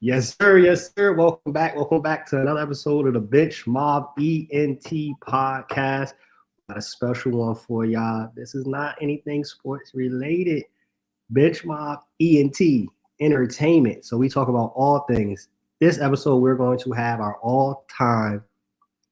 Yes, sir. Yes, sir. Welcome back. Welcome back to another episode of the Bench Mob Ent Podcast. Got a special one for y'all. This is not anything sports related. Bench Mob Ent Entertainment. So we talk about all things. This episode, we're going to have our all-time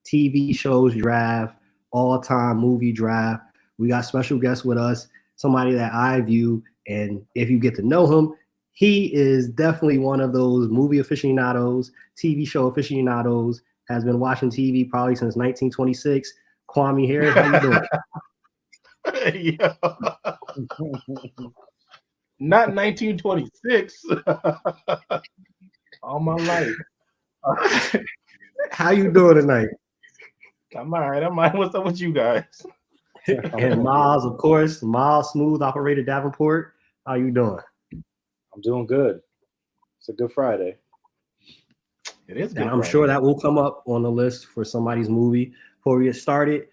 TV shows draft, all-time movie draft. We got special guests with us, somebody that I view, and if you get to know him, he is definitely one of those movie aficionados, TV show aficionados, has been watching TV probably since 1926. Quame Harris, how you doing? Yeah. Not 1926. All my life. How you doing tonight? I'm all right. What's up with you guys? And Miles, of course, Miles Smooth Operator Davenport. How you doing? I'm doing good. It's a good Friday. It is good. And I'm sure that will come up on the list for somebody's movie. Before we get started,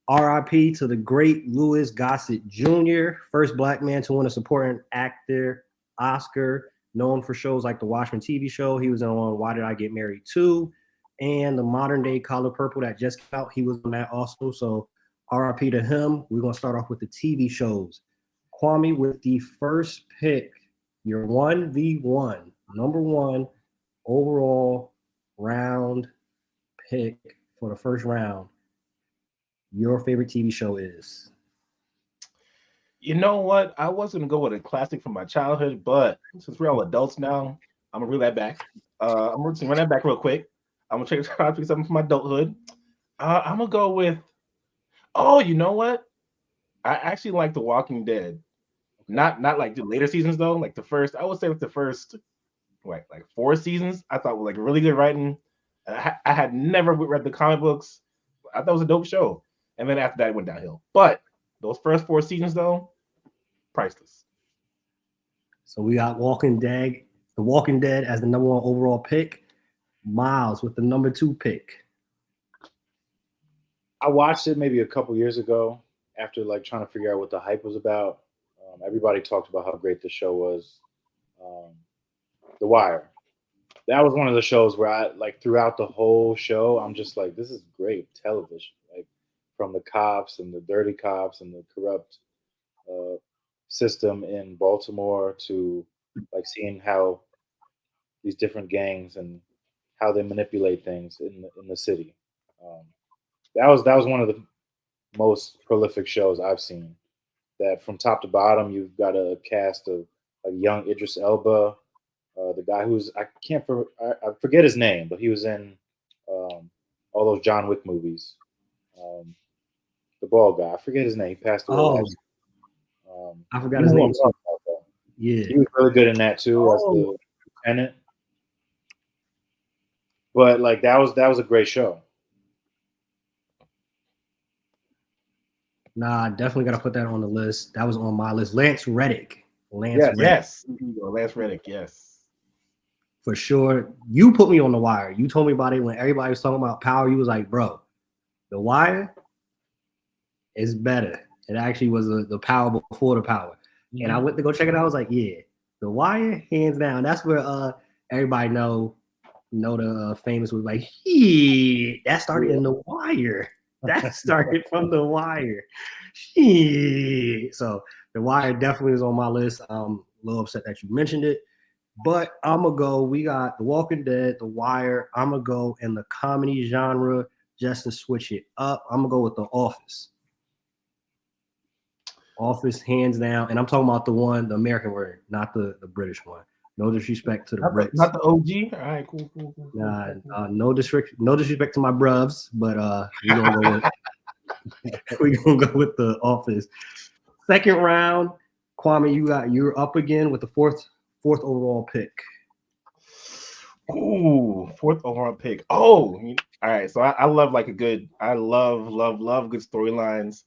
RIP to the great Louis Gossett Jr., first black man to win a supporting actor Oscar, known for shows like the Watchmen TV show. He was on Why Did I Get Married Too, and the modern day Color Purple that just came out. He was on that also. So RIP to him. We're going to start off with the TV shows. Kwame, with the first pick, your 1v1, number one overall round pick for the first round. Your favorite TV show is? You know what? I was going to go with a classic from my childhood, but since we're all adults now, I'm going to reel that back. I'm going to run that back real quick. I'm going to try to pick something from my adulthood. I'm going to go with, you know what? I actually like The Walking Dead. Not like the later seasons though. Like the first, I would say with the first, like 4 seasons, I thought was like really good writing. I had never read the comic books. I thought it was a dope show, and then after that it went downhill. But those first 4 seasons though, priceless. So we got The Walking Dead as the number one overall pick. Miles with the number 2 pick. I watched it maybe a couple years ago after like trying to figure out what the hype was about. Everybody talked about how great the show was. The Wire. That was one of the shows where I like throughout the whole show, I'm just like, this is great television. Like from the cops and the dirty cops and the corrupt system in Baltimore to like seeing how these different gangs and how they manipulate things in the city. That was one of the most prolific shows I've seen. That from top to bottom, you've got a cast of like young Idris Elba, the guy who's I forget his name, but he was in all those John Wick movies. The bald guy, I forget his name. He passed away. I forgot his name. Yeah, he was really good in that too as the lieutenant. But like that was a great show. Nah, definitely got to put that on the list. That was on my list. Lance Reddick. Yes. Lance Reddick, yes. For sure. You put me on The Wire. You told me about it when everybody was talking about Power. You was like, bro, The Wire is better. It actually was the Power before the Power. Mm-hmm. And I went to go check it out. I was like, yeah, The Wire, hands down. That's where everybody know the famous was like, that started in The Wire. That started from The Wire. So The Wire definitely is on my list. I'm a little upset that you mentioned it. But I'm going to go. We got The Walking Dead, The Wire. I'm going to go in the comedy genre just to switch it up. I'm going to go with The Office. Office, hands down. And I'm talking about the American version, not the British one. No disrespect to the Brits. Not the OG? All right, cool. No disrespect to my bruvs, but we're gonna go with The Office. Second round, Kwame, you're up again with the fourth overall pick. Ooh, 4th overall pick. Oh, all right. So I love love good storylines.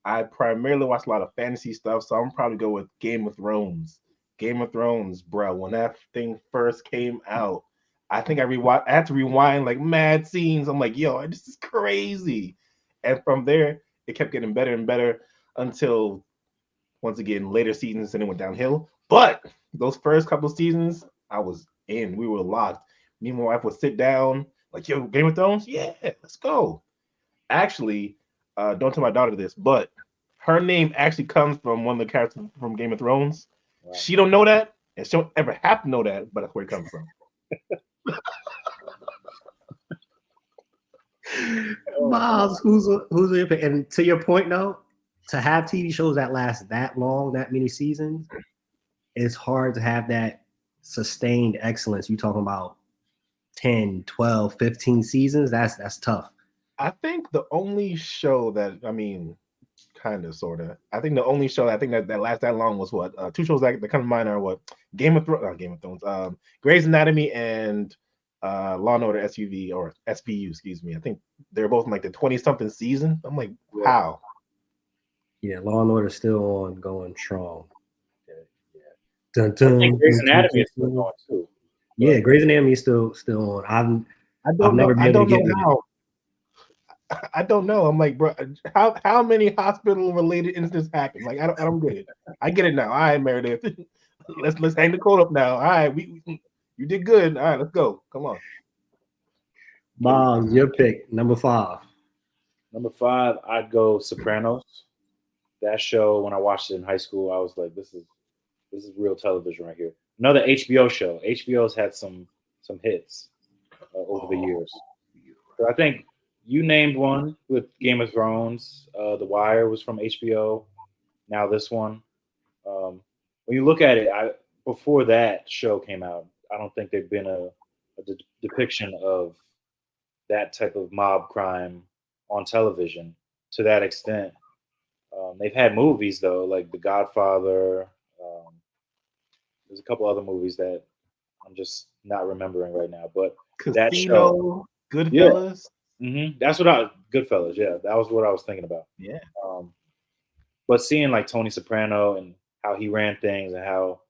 I primarily watch a lot of fantasy stuff, so I'm probably go with Game of Thrones. Game of Thrones, bro. When that thing first came out, I think I had to rewind like mad scenes. I'm like, yo, this is crazy. And from there, it kept getting better and better until, once again, later seasons, and it went downhill. But those first couple of seasons, I was in. We were locked. Me and my wife would sit down, like, yo, Game of Thrones? Yeah, let's go. Actually, don't tell my daughter this, but her name actually comes from one of the characters from Game of Thrones. Wow. She don't know that, and she don't ever have to know that, but that's where it comes from. Miles, who's your pick? And to your point, though, to have TV shows that last that long, that many seasons, it's hard to have that sustained excellence. You talking about 10, 12, 15 seasons? That's tough. I think the only show that, I mean, kind of, sort of. I think the only show I think that lasts that long was what? Two shows that come to mind are what? Game of Thrones, Grey's Anatomy and Law and Order SUV or SVU, excuse me. I think they're both in like the 20-something season. I'm like, how? Yeah, Law and Order still on, going strong. Yeah. Dun, I dun, think Grey's dun, Anatomy dun, is still dun. going too. Yeah, Grey's Anatomy is still on. I I've don't know. never been I able to don't get know with it. how. I don't know. I'm like, bro, how many hospital related incidents happen? Like, I don't get it. I get it now. All right, Meredith. let's hang the coat up now. All right, you did good. All right, let's go. Come on. Miles, your pick, number 5. Number 5, I'd go Sopranos. That show, when I watched it in high school, I was like, this is real television right here. Another HBO show. HBO's had some hits over the years. So I think you named one with Game of Thrones. The Wire was from HBO. Now this one. When you look at it, before that show came out, I don't think there'd been a depiction of that type of mob crime on television to that extent. They've had movies though, like The Godfather. There's a couple other movies that I'm just not remembering right now, but that show, Goodfellas. Yeah, that's what Goodfellas. Yeah, that was what I was thinking about. Yeah. But seeing like Tony Soprano and how he ran things and how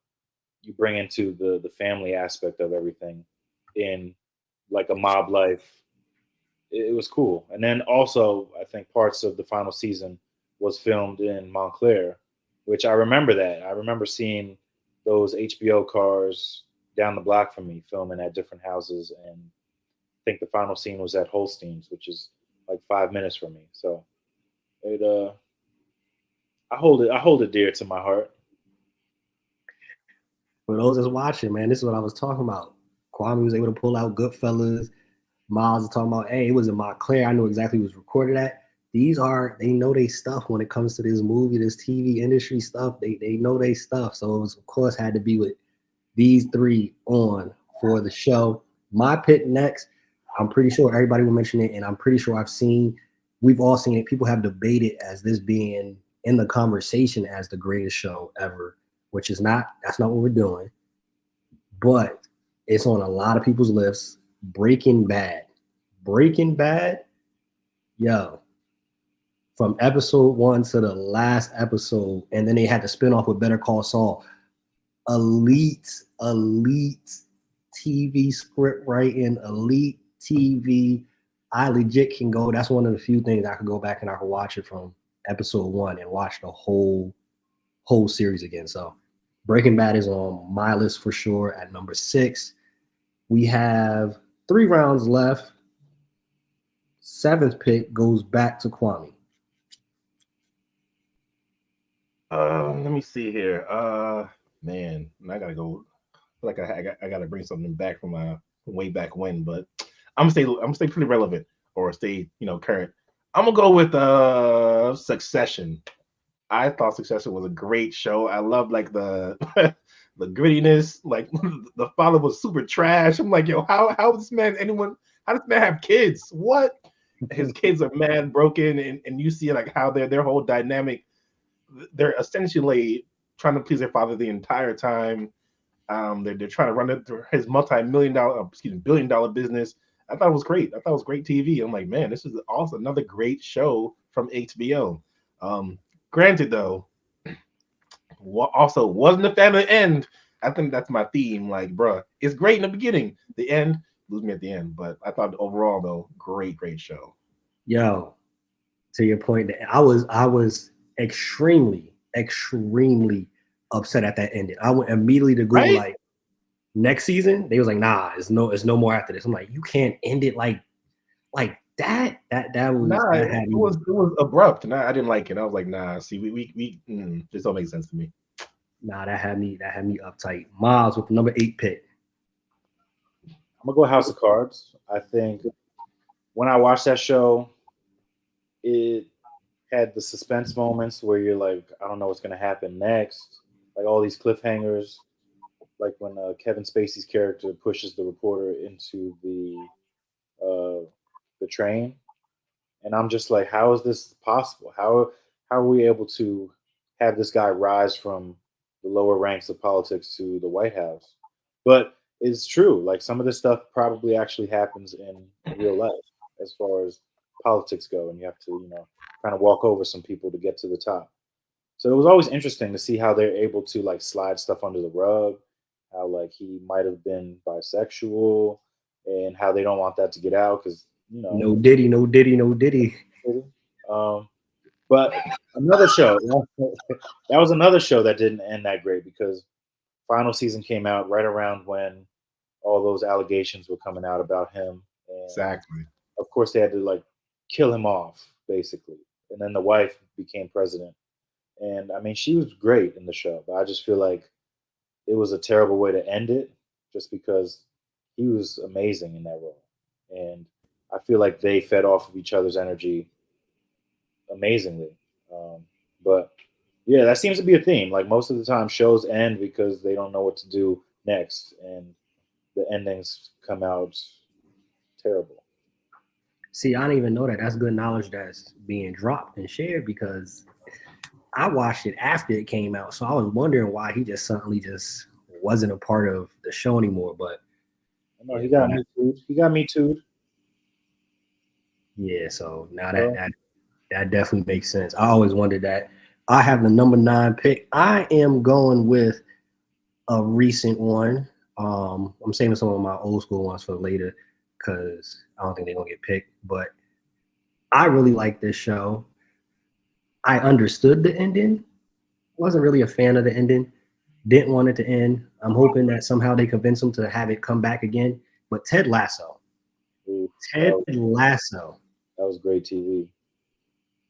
you bring into the family aspect of everything in like a mob life, it was cool. And then also, I think parts of the final season was filmed in Montclair, which I remember that. I remember seeing those HBO cars down the block from me filming at different houses. And I think the final scene was at Holstein's, which is like 5 minutes from me. So I hold it dear to my heart. For those that's watching, man, this is what I was talking about. Kwame was able to pull out Goodfellas. Miles is talking about, hey, it was in Montclair. I knew exactly who was recorded at. They know they stuff when it comes to this movie, this TV industry stuff. They know they stuff. So it was, of course, had to be with these 3 on for the show. My pick next, I'm pretty sure everybody will mention it, and I'm pretty sure we've all seen it. People have debated as this being in the conversation as the greatest show ever, which is not. That's not what we're doing. But it's on a lot of people's lists. Breaking Bad. Breaking Bad, yo. From episode 1 to the last episode, and then they had to spin off with Better Call Saul. Elite TV script writing, elite TV. I legit can go. That's one of the few things I could go back and I could watch it from episode 1 and watch the whole series again. So Breaking Bad is on my list for sure at number 6. We have 3 rounds left. 7th pick goes back to Kwame. Let me see here. Man, I gotta go. I feel like I gotta bring something back from way back when, but I'm gonna stay pretty relevant or stay current. I'm gonna go with Succession. I thought Succession was a great show. I love like the the grittiness. Like the father was super trash. I'm like, yo, how does this man have kids? What? His kids are mad broken, and you see like how their whole dynamic. They're essentially trying to please their father the entire time. They're trying to run it through his billion-dollar business. I thought it was great. I thought it was great TV. I'm like, man, this is also another great show from HBO. Granted, though, also wasn't a fan of the end. I think that's my theme. Like, bruh, it's great in the beginning. The end, lose me at the end. But I thought overall, though, great show. Yo, to your point, I was extremely upset at that ending. I went immediately to Google, Right? like, Next season, they was like, nah, it's no more after this. I'm like, you can't end it like that. Nah, That it had me. was abrupt, and I didn't like it. I was like, nah. See, this don't make sense to me. Nah, that had me uptight. Miles with the number 8 pick. I'm gonna go House of Cards. I think when I watched that show, it had the suspense moments where you're like, I don't know what's gonna happen next. Like all these cliffhangers, like when Kevin Spacey's character pushes the reporter into the train, and I'm just like, how is this possible? How are we able to have this guy rise from the lower ranks of politics to the White House? But it's true. Like some of this stuff probably actually happens in real life as far as politics go, and you have to, kind of walk over some people to get to the top. So it was always interesting to see how they're able to like slide stuff under the rug, how like he might have been bisexual, and how they don't want that to get out because No Diddy, no Diddy, no Diddy. um, but another show that was another show that didn't end that great because final season came out right around when all those allegations were coming out about him, and Exactly. of course they had to like kill him off basically, and then the wife became president. And I mean, she was great in the show, but I just feel like it was a terrible way to end it just because he was amazing in that role. And I feel like they fed off of each other's energy amazingly. Um, but yeah, that seems to be a theme. Like most of the time, shows end because they don't know what to do next, and the endings come out terrible. See, I didn't even know that. That's good knowledge that's being dropped and shared because I watched it after it came out. So I was wondering why he just suddenly just wasn't a part of the show anymore. But No, yeah, he got me too. He got me too. yeah, so now So, that definitely makes sense. I always wondered that. I have the number 9 pick. I am going with a recent one. I'm saving some of my old school ones for later because I don't think they're gonna get picked. But I really like this show. I understood the ending. Wasn't really a fan of the ending. Didn't want it to end. I'm hoping that somehow they convince him to have it come back again. But Ted Lasso. ooh, that Ted was, Lasso. that was great TV.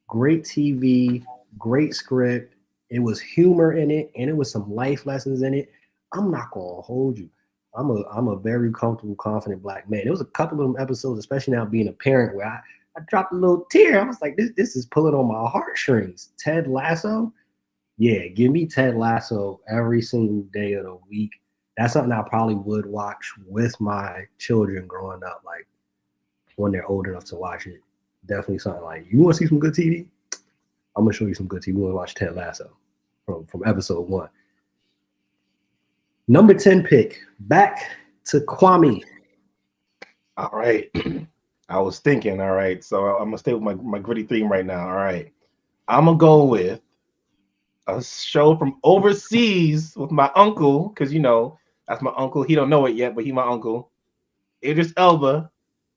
Great TV, great script. It was humor in it, and it was some life lessons in it. I'm not gonna hold you. I'm a very comfortable, confident black man. There was a couple of them episodes, especially now being a parent, where I dropped a little tear. I was like, this is pulling on my heartstrings. Ted Lasso, yeah, give me Ted Lasso every single day of the week. That's something I probably would watch with my children growing up, like when they're old enough to watch it. Definitely something like, you want to see some good TV? I'm gonna show you some good TV. We want to watch Ted Lasso from episode 1. Number 10 pick, back to Quame. All right. I was thinking, all right, so I'm gonna stay with my gritty theme right now. All right. I'm gonna go with a show from overseas with my uncle, because that's my uncle. He don't know it yet, but he my uncle. Idris Elba.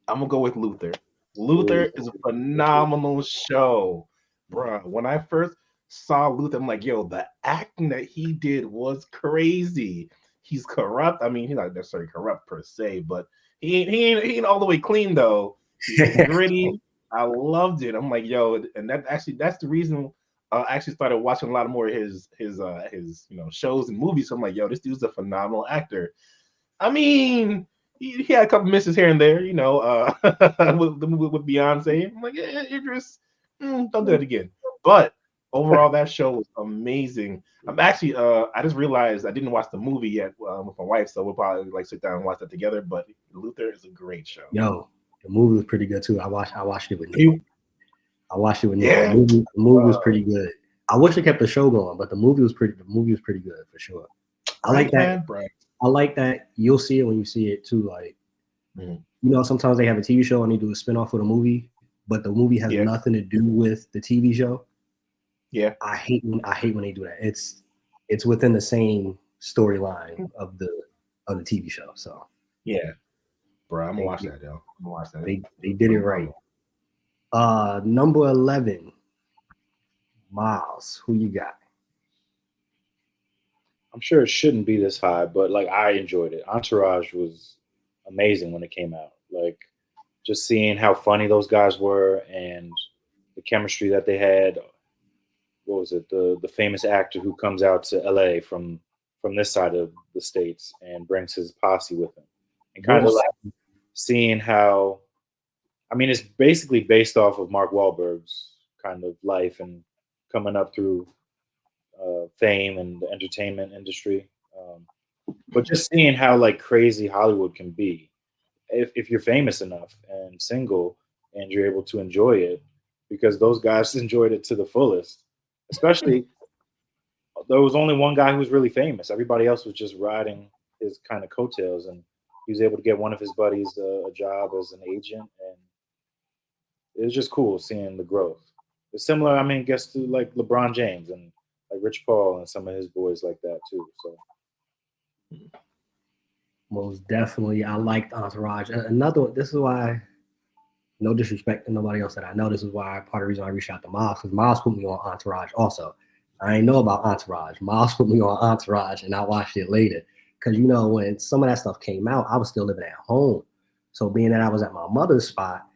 I'm gonna go with Luther. Ooh, Luther is a phenomenal show, bruh. When I first saw Luther, I'm like, yo, the acting that he did was crazy. He's corrupt. I mean, he's not necessarily corrupt per se, but he ain't all the way clean though. He's gritty. I loved it. I'm like, yo, and that's the reason I actually started watching a lot more of his shows and movies. So I'm like, yo, this dude's a phenomenal actor. I mean, he had a couple misses here and there, with Beyonce. I'm like, yeah, Idris, don't do that again. But overall, that show was amazing. I'm actually, I just realized I didn't watch the movie yet with my wife, so we'll probably like sit down and watch that together. But Luther is a great show. Yo, the movie was pretty good too. I watched it with Nick. I watched it with Nick. Yeah. The movie was pretty good. I wish they kept the show going, but the movie was pretty good for sure. I like that. Right. I like that. You'll see it when you see it too. Like, sometimes they have a TV show and they do a spinoff of the movie, but the movie has nothing to do with the TV show. Yeah. I hate when they do that. It's within the same storyline of the TV show. So yeah, bro, I'm gonna watch that though. I'm gonna watch that. They did it right. Number 11, Miles. Who you got? I'm sure it shouldn't be this high, but like I enjoyed it. Entourage was amazing when it came out. Like just seeing how funny those guys were and the chemistry that they had. What was it? The famous actor who comes out to LA from this side of the states and brings his posse with him. And kind of like seeing how I mean it's basically based off of Mark Wahlberg's kind of life and coming up through fame and the entertainment industry. But just seeing how like crazy Hollywood can be if you're famous enough and single and you're able to enjoy it, because those guys enjoyed it to the fullest. Especially there was only one guy who was really famous. Everybody else was just riding his kind of coattails, and he was able to get one of his buddies a job as an agent, and it was just cool seeing the growth. It's similar, I mean, I guess to like LeBron James and like Rich Paul and some of his boys like that too. So most definitely, I liked Entourage. Another one. This is why, no disrespect to nobody else that I know. This is why part of the reason I reached out to Miles, because Miles put me on Entourage also. I ain't know about Entourage. Miles put me on Entourage, and I watched it later. Because, you know, when some of that stuff came out, I was still living at home. So being that I was at my mother's spot,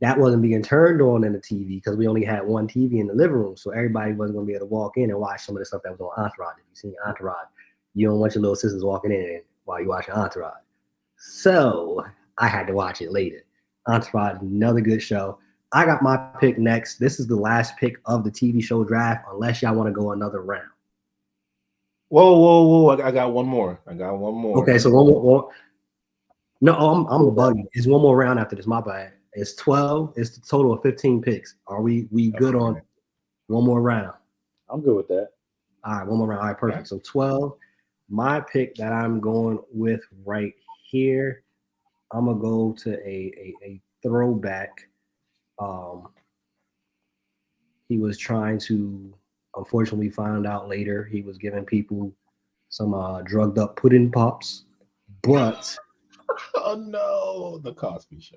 that wasn't being turned on in the TV because we only had one TV in the living room. So everybody wasn't going to be able to walk in and watch some of the stuff that was on Entourage. If you see Entourage, you don't want your little sisters walking in while you watching Entourage. So I had to watch it later. Entourage, another good show. I got my pick next. This is the last pick of the TV show draft, unless y'all want to go another round. Whoa! I got one more. Okay, so one more. No, I'm bugging. It's one more round after this. My bad. It's 12. It's the total of 15 picks. Are we good on one more round? I'm good with that. All right, one more round. All right, perfect. So 12. My pick that I'm going with right here, I'm gonna go to a throwback. He was trying to, unfortunately, found out later he was giving people some drugged up pudding pops, but oh no, the Cosby Show.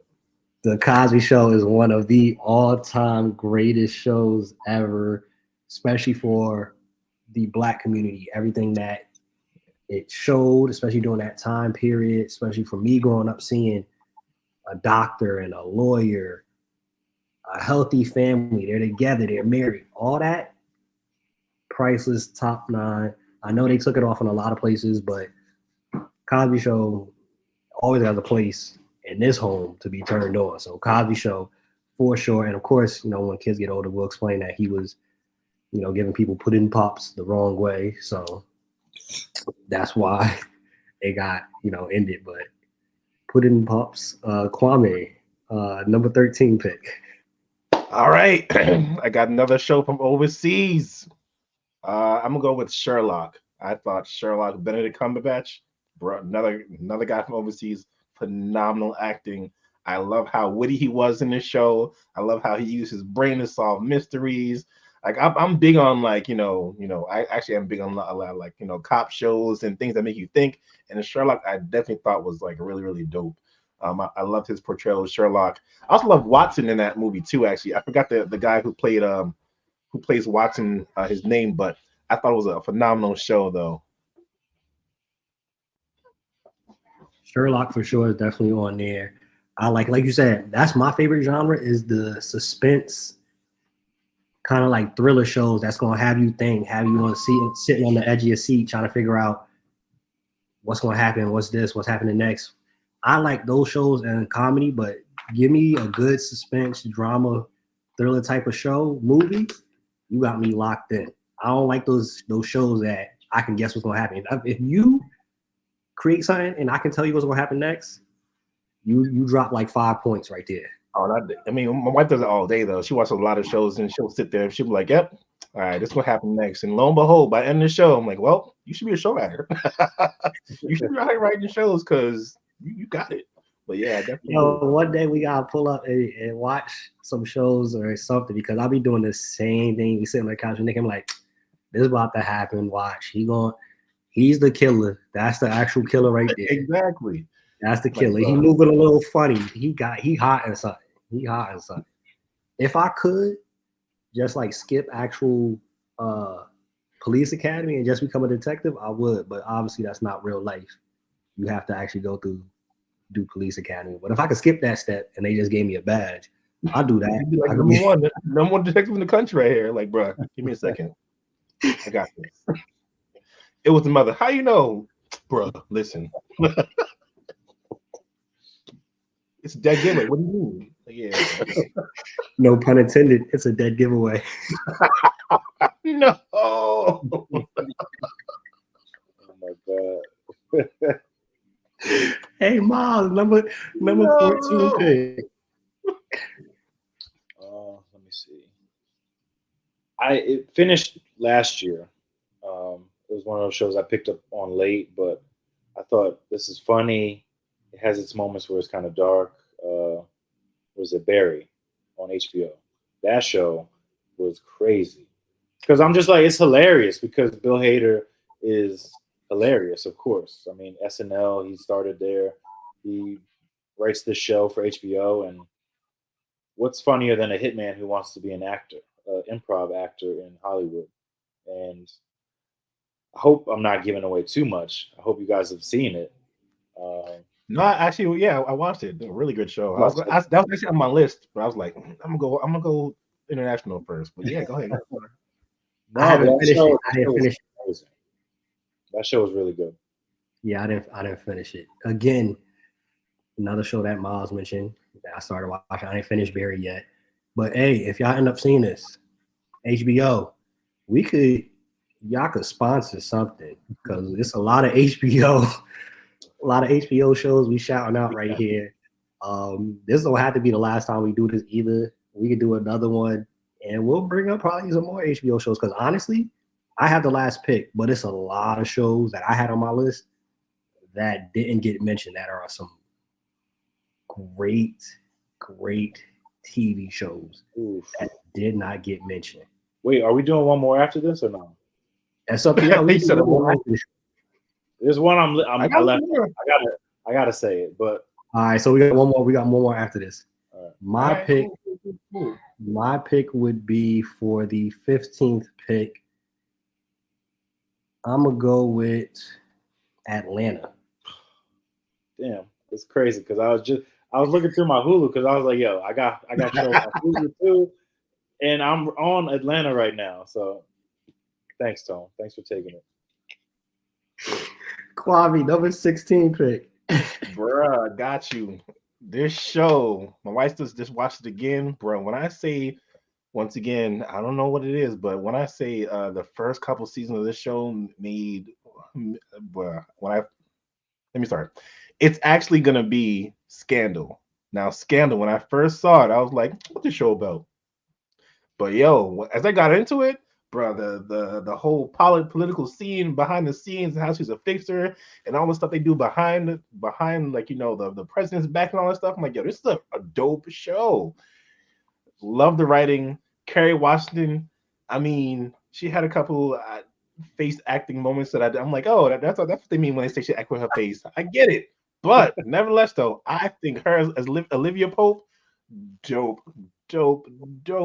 The Cosby Show is one of the all-time greatest shows ever, especially for the Black community. Everything that it showed, especially during that time period, especially for me growing up, seeing a doctor and a lawyer, a healthy family, they're together, they're married, all that, priceless, top 9. I know they took it off in a lot of places, but Cosby Show always has a place in this home to be turned on. So Cosby Show for sure. And of course, you know, when kids get older, we'll explain that he was, you know, giving people pudding pops the wrong way. So that's why it got, you know, ended. But pudding pops, Quame, number 13 pick. All right. I got another show from overseas. I'm gonna go with Sherlock. I thought Sherlock, Benedict Cumberbatch, brought another guy from overseas, phenomenal acting. I love how witty he was in this show. I love how he used his brain to solve mysteries. Like I'm big on like I actually am big on a lot of like cop shows and things that make you think. And the Sherlock I definitely thought was like really really dope. I loved his portrayal of Sherlock. I also love Watson in that movie too. Actually, I forgot the guy who plays Watson, his name, but I thought it was a phenomenal show though. Sherlock for sure is definitely on there. I like you said, that's my favorite genre is the suspense, kind of like thriller shows that's gonna have you think, have you want to see it sitting on the edge of your seat trying to figure out what's gonna happen, what's happening next. I like those shows and comedy, but give me a good suspense, drama, thriller type of movie, you got me locked in. I don't like those shows that I can guess what's gonna happen. If you create something and I can tell you what's gonna happen next, you drop like 5 points right there. Oh, I mean, my wife does it all day though. She watches a lot of shows and she'll sit there and she'll be like, "Yep, all right, this is what happened next." And lo and behold, by the end of the show, I'm like, "Well, you should be a show writer. You should be writing shows because you got it." But yeah, definitely. One day we gotta pull up and watch some shows or something because I'll be doing the same thing. We sit on the couch and I'm like, "This is about to happen. Watch, he's the killer. That's the actual killer right there. Exactly. That's the killer. He moving a little funny. He hot and something. If I could just like skip actual police academy and just become a detective, I would. But obviously, that's not real life. You have to actually do police academy. But if I could skip that step and they just gave me a badge, I'll do that. You'd be like number one detective in the country right here. Like, bro, give me a second. I got this. It was the mother. How you know, bro? Listen, it's a dead giveaway. What do you mean? Yeah. No pun intended. It's a dead giveaway. No. Oh my god. Hey, Miles, number 14 pick. Let me see. It finished last year. It was one of those shows I picked up on late, but I thought this is funny. It has its moments where it's kind of dark. Was it Barry on HBO? That show was crazy because I'm just like, it's hilarious because Bill Hader is hilarious, of course. I mean, SNL, he started there. He writes this show for HBO, and what's funnier than a hitman who wants to be an actor, an improv actor in Hollywood? And I hope I'm not giving away too much. I hope you guys have seen it. No, actually, yeah, I watched it. A really good show. That was actually on my list, but I was like, I'm gonna go international first. But yeah, go ahead. I haven't finished it. I didn't finish it. That show was really good. Yeah, I didn't finish it. Again, another show that Miles mentioned that I started watching. I didn't finish Barry yet. But hey, if y'all end up seeing this, HBO, y'all could sponsor something because it's a lot of HBO, shows we shouting out right here. This don't have to be the last time we do this either. We could do another one, and we'll bring up probably some more HBO shows. Because honestly, I have the last pick, but it's a lot of shows that I had on my list that didn't get mentioned that are some great TV shows that did not get mentioned. Wait, are we doing one more after this or no? That's up to y'all. There's one I left. I gotta say it, but all right. So we got one more. We got one more after this. Right. My pick would be for the 15th pick. I'm gonna go with Atlanta. Damn, it's crazy because I was looking through my Hulu because I was like, yo, I got shows on Hulu too, and I'm on Atlanta right now. So thanks, Tom. Thanks for taking it. Quame, number 16 pick. Bruh, got you. This show, my wife just watched it again, bro. When I say, once again, I don't know what it is, but when I say the first couple seasons of this show made, bruh, let me start. It's actually gonna be Scandal. Now, Scandal, when I first saw it, I was like, what's the show about? But yo, as I got into it, bro, the whole political scene behind the scenes and how she's a fixer and all the stuff they do behind like, you know, the president's back and all that stuff. I'm like, yo, this is a dope show. Love the writing. Kerry Washington, I mean, she had a couple face acting moments that I'm like, oh, that's what they mean when they say she act with her face. I get it. But nevertheless, though, I think her as Olivia Pope, dope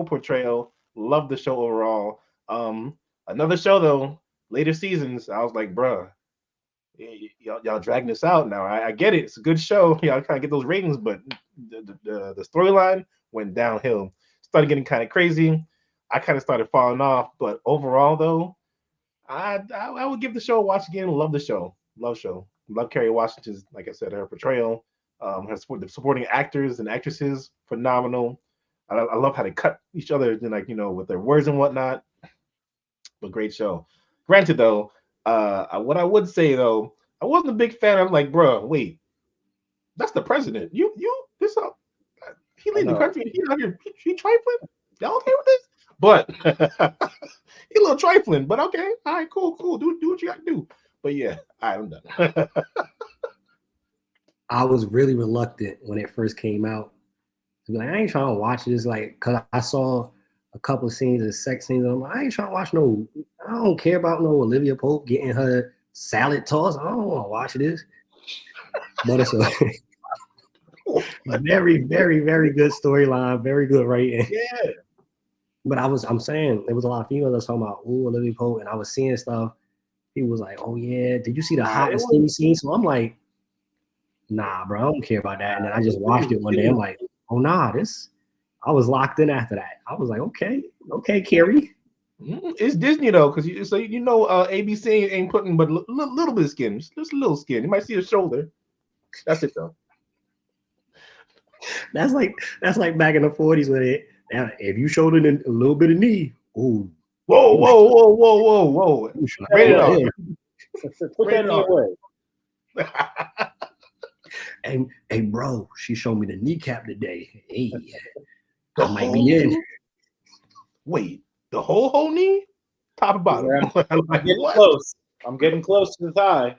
portrayal. Love the show overall. Another show though, later seasons, I was like, bruh, y'all dragging this out now. I get it. It's a good show. Y'all kind of get those ratings, but the storyline went downhill. Started getting kind of crazy. I kind of started falling off. But overall, though, I would give the show a watch again. Love the show. Love Kerry Washington's, like I said, her portrayal. The supporting actors and actresses, phenomenal. I love how they cut each other, like, you know, with their words and whatnot. But great show. Granted, though, what I would say though, I wasn't a big fan of, like, bro, wait, that's the president. He leading the country. He out here, he trifling. Y'all okay with this? But he a little trifling. But okay, all right, cool. Do what you got to do. But yeah, I'm done. I was really reluctant when it first came out. Like, I ain't trying to watch this, like, cause I saw a couple of scenes of sex scenes. I'm like, I ain't trying to watch I don't care about no Olivia Pope getting her salad tossed. I don't want to watch this. But it's a very, very, very good storyline, very good writing. Yeah. But I'm saying there was a lot of females that was talking about, ooh, Olivia Pope, and I was seeing stuff. He was like, oh yeah, did you see the hot and steamy scene? So I'm like, nah, bro, I don't care about that. And then I just watched it one day. I'm like, oh nah, this. I was locked in after that. I was like, okay, Carrie. It's Disney though, because ABC ain't putting but little bit of skin, just a little skin. You might see a shoulder. That's it though. That's like back in the 40s when if you showed a little bit of knee, ooh. Whoa. Rated R. Put that knee away. Hey, bro, she showed me the kneecap today. Hey, I might be in. Wait, the whole knee? Top and bottom. Yeah, I'm getting close. I'm getting close to the thigh.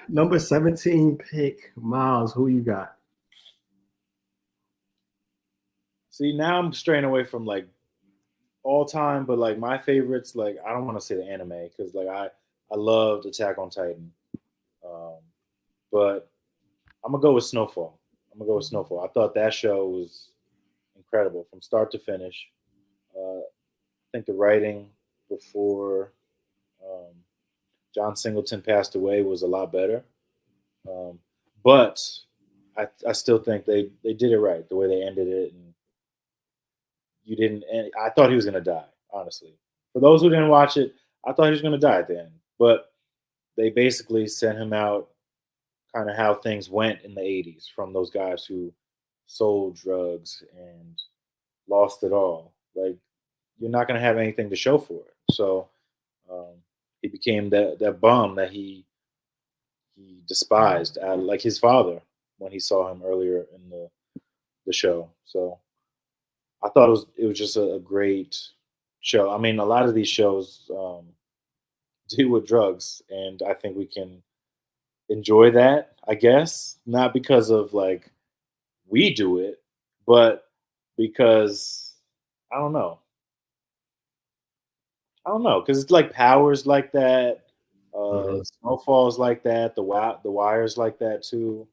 Number 17 pick, Miles. Who you got? See, now I'm straying away from like all time, but like my favorites, like I don't want to say the anime because like I loved Attack on Titan, but I'm gonna go with Snowfall. I thought that show was incredible from start to finish. I think the writing before John Singleton passed away was a lot better, but I still think they did it right the way they ended it, and you didn't. And I thought he was gonna die. Honestly, for those who didn't watch it, I thought he was gonna die at the end, but they basically sent him out kind of how things went in the 80s from those guys who sold drugs and lost it all. Like, you're not going to have anything to show for it. So he became that bum that he despised, like his father when he saw him earlier in the show. So I thought it was just a great show. I mean, a lot of these shows deal with drugs, and I think we can enjoy that, I guess, not because of like we do it, but because I don't know, because it's like Powers like that, Snowfalls like that, the Wires like that too.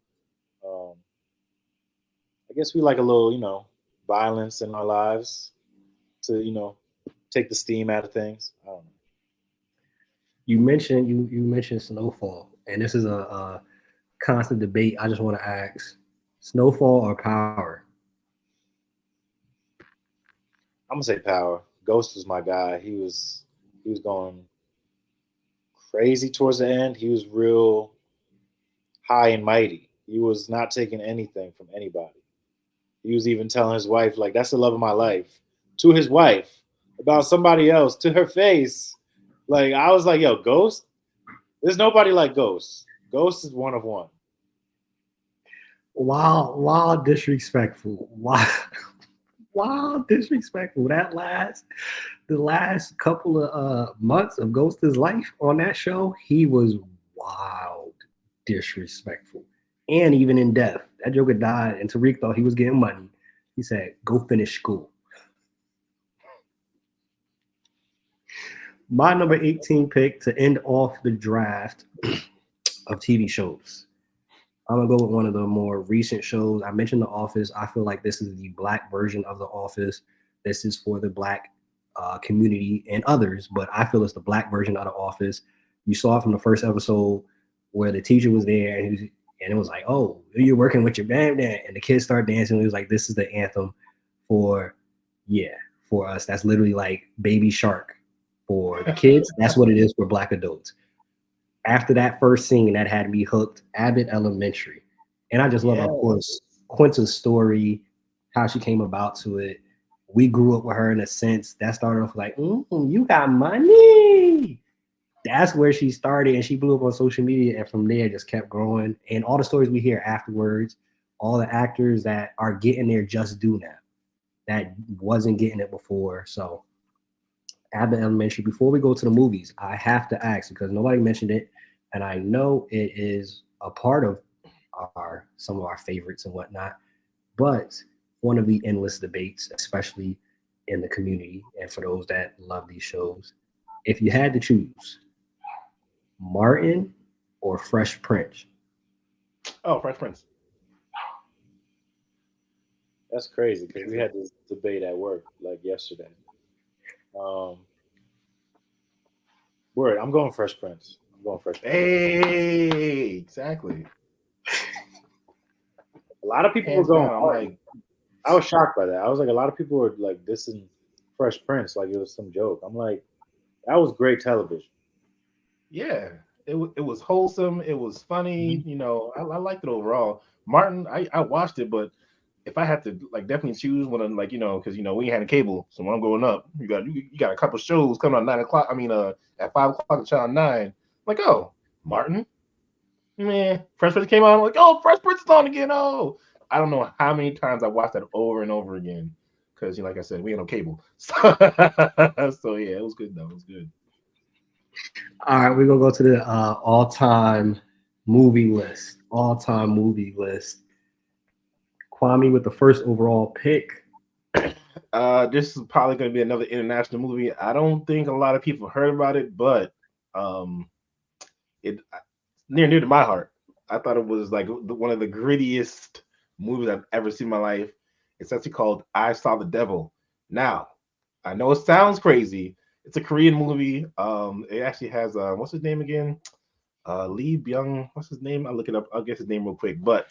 I guess we like a little, violence in our lives to take the steam out of things. I don't know. You mentioned Snowfall, and this is a constant debate. I just want to ask: Snowfall or Power? I'm gonna say Power. Ghost was my guy. He was going crazy towards the end. He was real high and mighty. He was not taking anything from anybody. He was even telling his wife, like, that's the love of my life, to his wife about somebody else, to her face. Like, I was like, yo, Ghost? There's nobody like Ghost. Ghost is one of one. Wow, disrespectful. Wow, disrespectful. The last couple of months of Ghost's life on that show, he was wild disrespectful. And even in death, that Joker died, and Tariq thought he was getting money. He said, go finish school. My number 18 pick to end off the draft of TV shows. I'm going to go with one of the more recent shows. I mentioned The Office. I feel like this is the Black version of The Office. This is for the Black community and others, but I feel it's the Black version of The Office. You saw it from the first episode where the teacher was there and it was like, oh, you're working with your band, and the kids start dancing. It was like, this is the anthem for us. That's literally like Baby Shark for the kids. That's what it is for Black adults. After that first scene, that had me hooked. Abbott Elementary, and I just love, of course, Quinta's story, how she came about to it. We grew up with her in a sense. That started off like, you got money. That's where she started, and she blew up on social media, and from there just kept growing. And all the stories we hear afterwards, all the actors that are getting their just due now, that wasn't getting it before. So Abbott Elementary. Before we go to the movies, I have to ask because nobody mentioned it, and I know it is a part of some of our favorites and whatnot, but one of the endless debates, especially in the community and for those that love these shows. If you had to choose Martin or Fresh Prince? Oh, Fresh Prince. That's crazy because we had this debate at work like yesterday. Um, word, I'm going Fresh Prince. I'm going Fresh Prince. Hey, exactly. A lot of people were Hands going down, I'm hard. like, I was shocked by that. I was like, a lot of people were like dissing Fresh Prince like it was some joke. I'm like, that was great television. yeah, it was wholesome. It was funny. Mhm. You know, I liked it overall. Martin, I watched it, but if I had to like definitely choose one of like because we ain't had a cable, so when I'm growing up, you got a couple shows coming on 9 o'clock. I mean, at 5 o'clock on Channel 9. I'm like, oh, Martin, man, Fresh Prince came on. I'm like, oh, Fresh Prince is on again. Oh, I don't know how many times I watched that over and over again because like I said, we ain't no cable. So yeah, it was good though. It was good. All right, we're gonna go to the all-time movie list. All-time movie list. Kwame with the first overall pick. This is probably going to be another international movie. I don't think a lot of people heard about it, but um, it near to my heart. I thought it was like one of the grittiest movies I've ever seen in my life. It's actually called I Saw the Devil. Now, I know it sounds crazy. It's a Korean movie. It actually has what's his name again? Lee Byung. What's his name? I'll look it up. I'll get his name real quick. But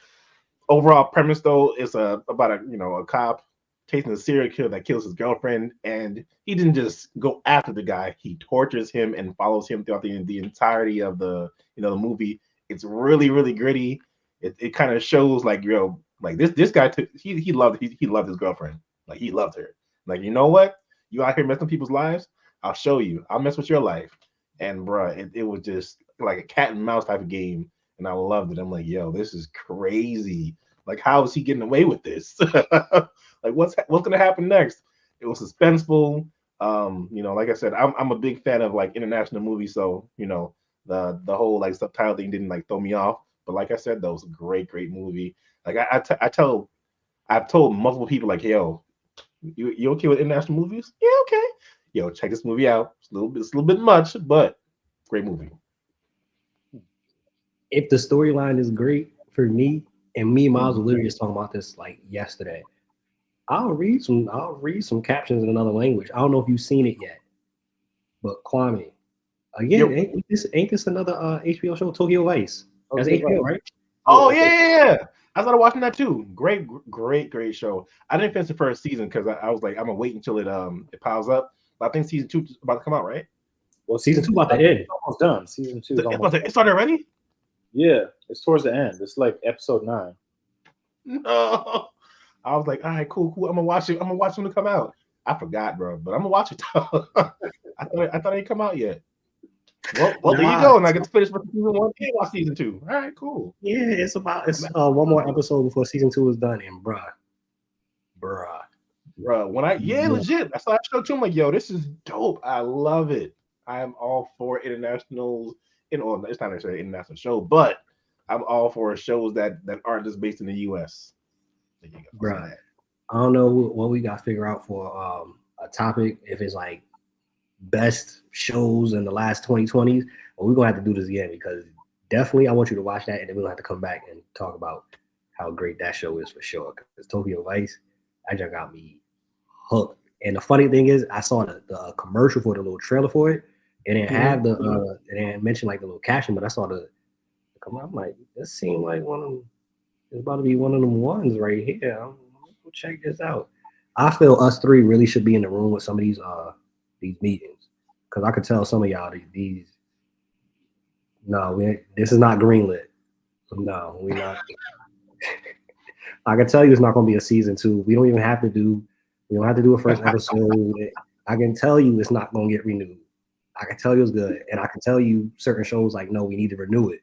overall premise though is about a cop chasing a serial killer that kills his girlfriend, and he didn't just go after the guy. He tortures him and follows him throughout the entirety of the movie. It's really really gritty. It kind of shows like like this guy took he loved his girlfriend, like he loved her. Like, you know what, you out here messing people's lives, I'll show you, I'll mess with your life. And bruh, it was just like a cat and mouse type of game, and I loved it. I'm like, yo, this is crazy. Like, how is he getting away with this? Like, what's gonna happen next? It was suspenseful. Like I said, I'm a big fan of like international movies, so the whole like subtitle thing didn't like throw me off. But like I said, that was a great movie. Like I've told multiple people like, yo, you okay with international movies? Yeah, okay. Yo, check this movie out. It's a little bit much, but great movie. If the storyline is great for me, and me and Miles were Mhm. literally just talking about this like yesterday. I'll read some captions in another language. I don't know if you've seen it yet, but Kwame. Again, Yep. ain't this another HBO show, Tokyo Vice? That's Okay, HBO, right. right? Yeah, Oh that's it. yeah. I started watching that too. Great show. I didn't finish the first season because I was like, I'm gonna wait until it piles up. But I think season 2 is about to come out, right? Well, Season season two two is about to end. almost done. Season two is almost done. It started already? Yeah, it's towards the end. It's like episode 9. No. I was like, all right, cool. I'm gonna watch it. I'm gonna watch it when it come out. I forgot, bro, but I'm gonna watch it. I thought it didn't come out yet. Well, there you Nah, go. And I get to finish with season 1 and watch season 2. All right, cool. yeah, it's one more episode before season 2 is done, and bruh, Bro, yeah, legit. I saw that show too. I'm like, yo, this is dope. I love it. I am all for internationals. It's not necessarily an international show, but I'm all for shows that aren't just based in the US. There you go. I'll say bruh. that. I don't know what we got to figure out for a topic. If it's like best shows in the last 2020s, but we're gonna have to do this again because definitely I want you to watch that, and then we're gonna have to come back and talk about how great that show is for sure. Because Tokyo Vice, that just got me hooked. And the funny thing is, I saw the commercial for the little trailer for it, and it have it didn't mention like the little caption, but I saw the commercial. I'm like, this seemed like one of them. It's about to be one of them ones right here. I'm gonna go check this out. I feel us three really should be in the room with some of these meetings because I could tell some of y'all these no, this is not greenlit. No, we not. I can tell you it's not going to be a season 2. We don't have to do a first episode. I can tell you it's not going to get renewed. I can tell you it's good, and I can tell you certain shows like no, we need to renew it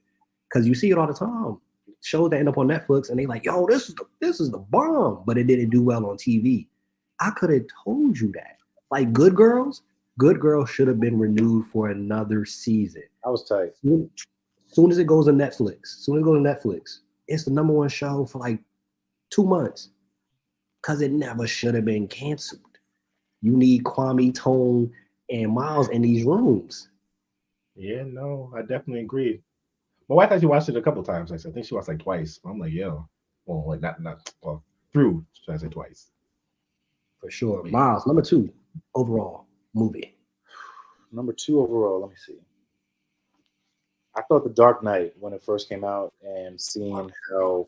because you see it all the time. Shows that end up on Netflix and they like, yo, this is the bomb, but it didn't do well on TV. I could have told you that. Like Good Girls should have been renewed for another season. I was tight. Soon as it goes to Netflix, it's the number one show for like 2 months because it never should have been canceled. You need Kwame, Tone, and Miles in these rooms. Yeah, no, I definitely agree. My wife actually watched it a couple times. I think she watched like twice. I'm like, yo, well, like not well. through, should I say twice. For sure. Miles, number 2 overall movie. Number 2 overall. Let me see. I thought The Dark Knight when it first came out, and seeing how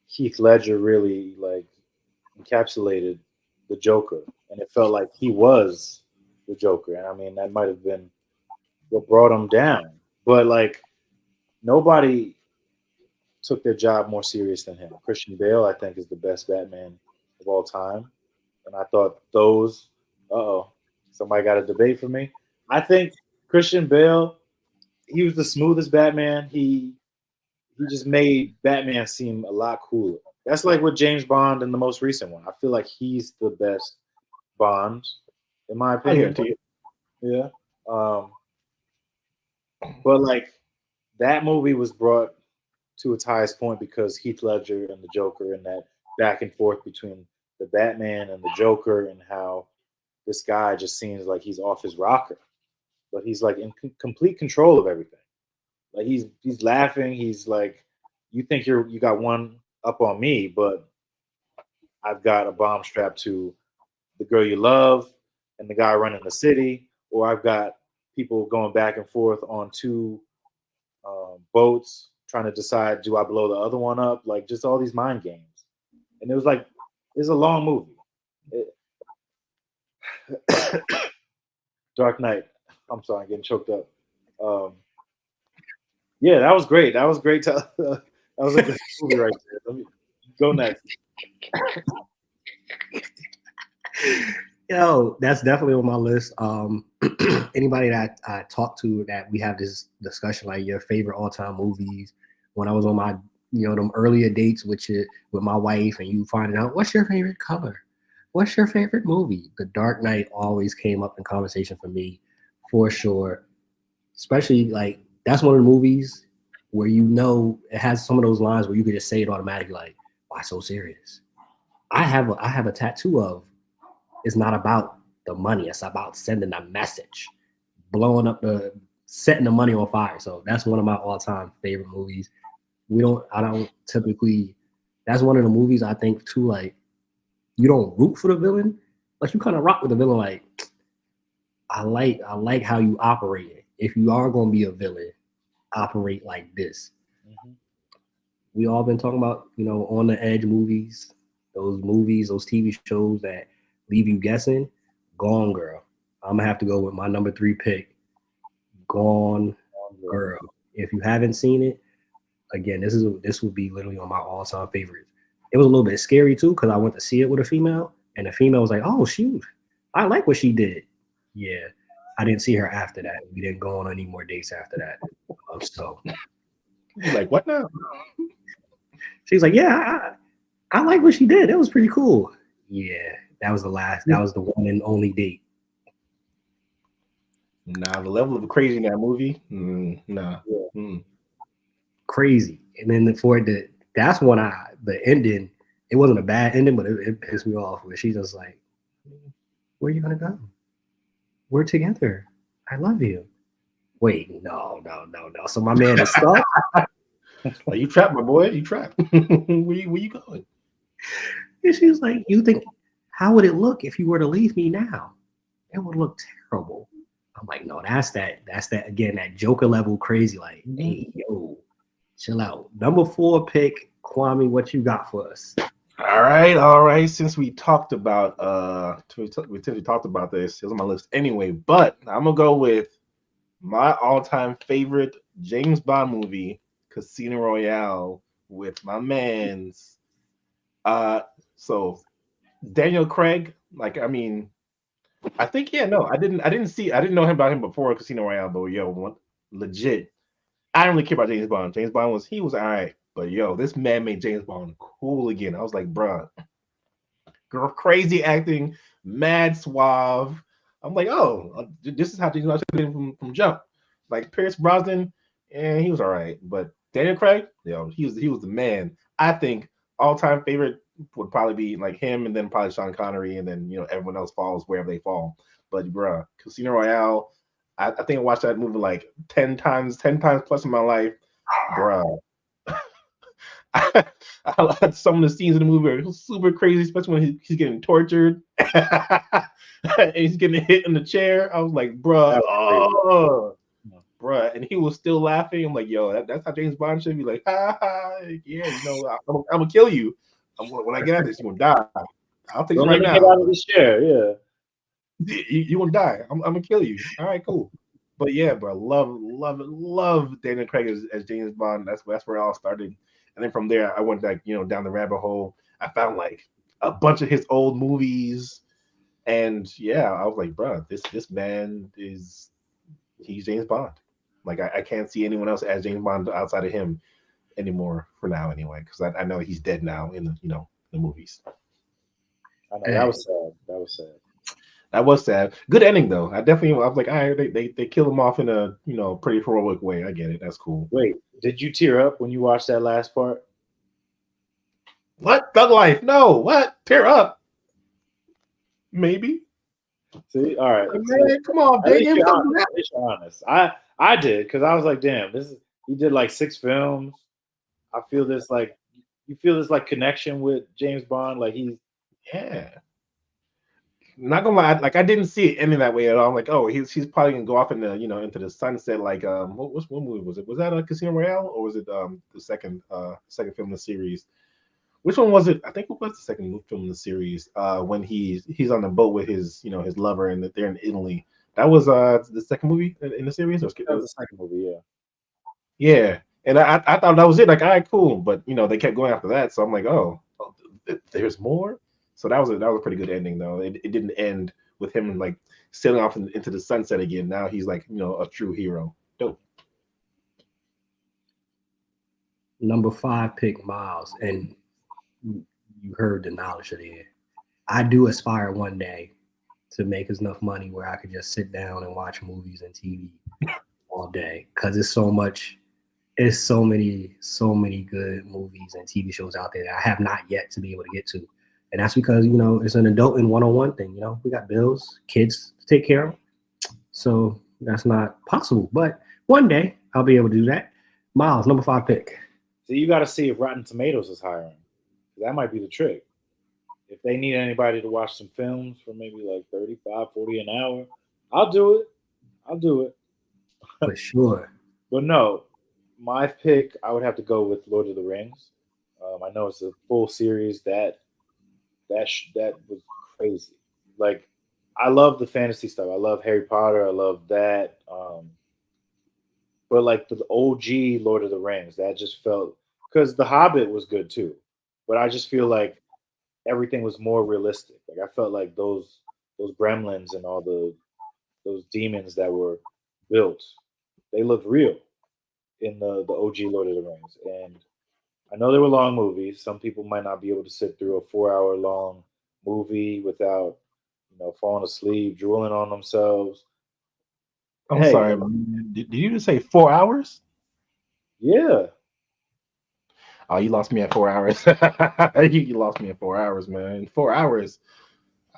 Heath Ledger really like encapsulated the Joker, and it felt like he was the Joker. And I mean, that might have been what brought him down. But like, nobody took their job more serious than him. Christian Bale, I think, is the best Batman of all time. And I thought those, somebody got a debate for me. I think Christian Bale, he was the smoothest Batman. He just made Batman seem a lot cooler. That's like with James Bond in the most recent one. I feel like he's the best Bond, in my opinion. Yeah. But like that movie was brought to its highest point because Heath Ledger and the Joker, and that back and forth between the Batman and the Joker, and how this guy just seems like he's off his rocker, but he's like in complete control of everything. Like he's laughing. He's like, you think you got one up on me, but I've got a bomb strapped to the girl you love and the guy running the city, or I've got people going back and forth on two boats trying to decide, do I blow the other one up? Like just all these mind games. And it was like, it's a long movie. Dark Knight. I'm sorry, I'm getting choked up. Yeah, that was great. That was great. That was a good movie right there. Let me go next. Yo, that's definitely on my list. Anybody that I talk to that we have this discussion, like your favorite all-time movies. When I was on my, them earlier dates with my wife, and you finding out what's your favorite color, what's your favorite movie. The Dark Knight always came up in conversation for me, for sure. Especially like that's one of the movies where it has some of those lines where you could just say it automatically, like, "Why so serious?" I have a tattoo of. It's not about the money. It's about sending a message, setting the money on fire. So that's one of my all-time favorite movies. I don't typically, that's one of the movies I think too, like, you don't root for the villain, but you kind of rock with the villain. Like, I like how you operate it. If you are going to be a villain, operate like this. Mm-hmm. We all been talking about, on the edge movies, those TV shows that leave you guessing. Gone Girl. I'm gonna have to go with my number 3 pick, Gone Girl. If you haven't seen it, again, this would be literally on my all-time favorites. It was a little bit scary too because I went to see it with a female, and the female was like, "Oh shoot, I like what she did." Yeah, I didn't see her after that. We didn't go on any more dates after that. So, you're like, what now? She's like, "Yeah, I like what she did. It was pretty cool." Yeah. That was the one and only date. Nah, the level of crazy in that movie, nah. Crazy. And then that's when the ending, it wasn't a bad ending, but it pissed me off. Where she's just like, "Where are you gonna go? We're together. I love you." Wait, no. So my man is stuck. Like, you trapped, my boy. You trapped. Where you going? And she was like, "You think? How would it look if you were to leave me now? It would look terrible." I'm like, no, that's that again, that Joker level crazy. Like, hey, yo, chill out. Number 4 pick, Quame, what you got for us? All right. Since we talked about talked about this, it was on my list anyway. But I'm gonna go with my all-time favorite James Bond movie, Casino Royale, with my man's. So Daniel Craig, like, I mean, I think, I didn't know about him before Casino Royale, but legit, I don't really care about James Bond. James Bond was all right, but this man made James Bond cool again. I was like, bruh, girl, crazy acting, mad suave. I'm like, oh, this is how James Bond should have been from jump. Like Pierce Brosnan, and he was all right, but Daniel Craig, he was the man. I think all-time favorite would probably be like him, and then probably Sean Connery, and then everyone else falls wherever they fall. But bruh, Casino Royale, I think I watched that movie like 10 times plus in my life, bruh. Some of the scenes in the movie are super crazy, especially when he's getting tortured and he's getting hit in the chair. I was like, bruh, oh, bruh, and he was still laughing. I'm like, yo, that's how James Bond should be. Like, ha ha, yeah, I'm gonna kill you. When I get at this, you're gonna die. I'll take you right now. Get out of the chair, yeah. You gonna die. I'm gonna kill you. All right, cool. But yeah, bro, love Daniel Craig as James Bond. That's where it all started. And then from there, I went like down the rabbit hole. I found like a bunch of his old movies, and yeah, I was like, bro, this man he's James Bond. Like I can't see anyone else as James Bond outside of him anymore for now, anyway, because I know he's dead now in the movies. I know that was sad. That was sad. Good ending though. I was like, all right, they kill him off in a pretty heroic way. I get it. That's cool. Wait, did you tear up when you watched that last part? What? Thug Life? No. What? Tear up? Maybe. See, all right. Man, come on, baby. You're honest. I did because I was like, damn, he did like 6 films. I feel this like you feel this like connection with James Bond, like he's Not gonna lie, like I didn't see it ending that way at all. I'm like, oh, he's probably gonna go off into the sunset. Like, what movie was it? Was that a Casino Royale or was it the second film in the series? Which one was it? I think it was the second film in the series. When he's on the boat with his his lover and they're in Italy. That was the second movie in the series. That was the second movie, yeah. Yeah, and I thought that was it. Like, all right, cool. But they kept going after that, so I'm like, oh, there's more. So that was a pretty good ending, though. It didn't end with him like sailing off into the sunset again. Now he's like a true hero. Dope. Number 5 pick Miles, and you heard the knowledge of it. I do aspire one day to make enough money where I could just sit down and watch movies and TV all day, because it's so many good movies and TV shows out there that I have not yet to be able to get to. And that's because, it's an adult and one-on-one thing. We got bills, kids to take care of. So that's not possible. But one day I'll be able to do that. Miles, number 5 pick. So you got to see if Rotten Tomatoes is hiring. That might be the trick. If they need anybody to watch some films for maybe like 35, 40 an hour, I'll do it. For sure. But no, my pick, I would have to go with Lord of the Rings. I know it's a full series that was crazy. Like, I love the fantasy stuff. I love Harry Potter. I love that. But like the OG Lord of the Rings, that just felt, because The Hobbit was good too. But I just feel like everything was more realistic. Like I felt like those gremlins and all those demons that were built, they looked real in the OG Lord of the Rings. And I know they were long movies. Some people might not be able to sit through a 4-hour long movie without, falling asleep, drooling on themselves. I'm sorry, man. Did you just say 4 hours? Yeah. Oh, you lost me at 4 hours. You lost me at 4 hours, man. 4 hours.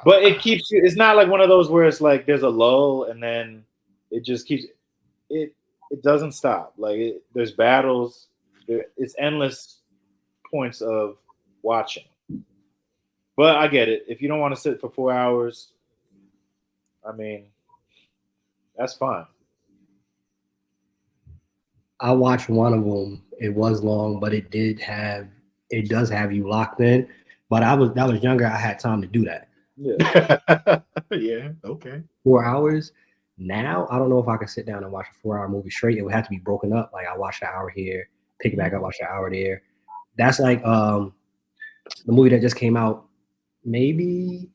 But it keeps you. It's not like one of those where it's like there's a lull and then it just keeps. It doesn't stop. Like there's battles. It's endless points of watching. But I get it. If you don't want to sit for 4 hours, I mean, that's fine. I watched one of them. It was long, but it does have you locked in. But that was younger. I had time to do that. Yeah. Yeah. Okay. 4 hours. Now I don't know if I can sit down and watch a 4-hour movie straight. It would have to be broken up. Like I watched an hour here, pick it back up, watch an hour there. That's like the movie that just came out maybe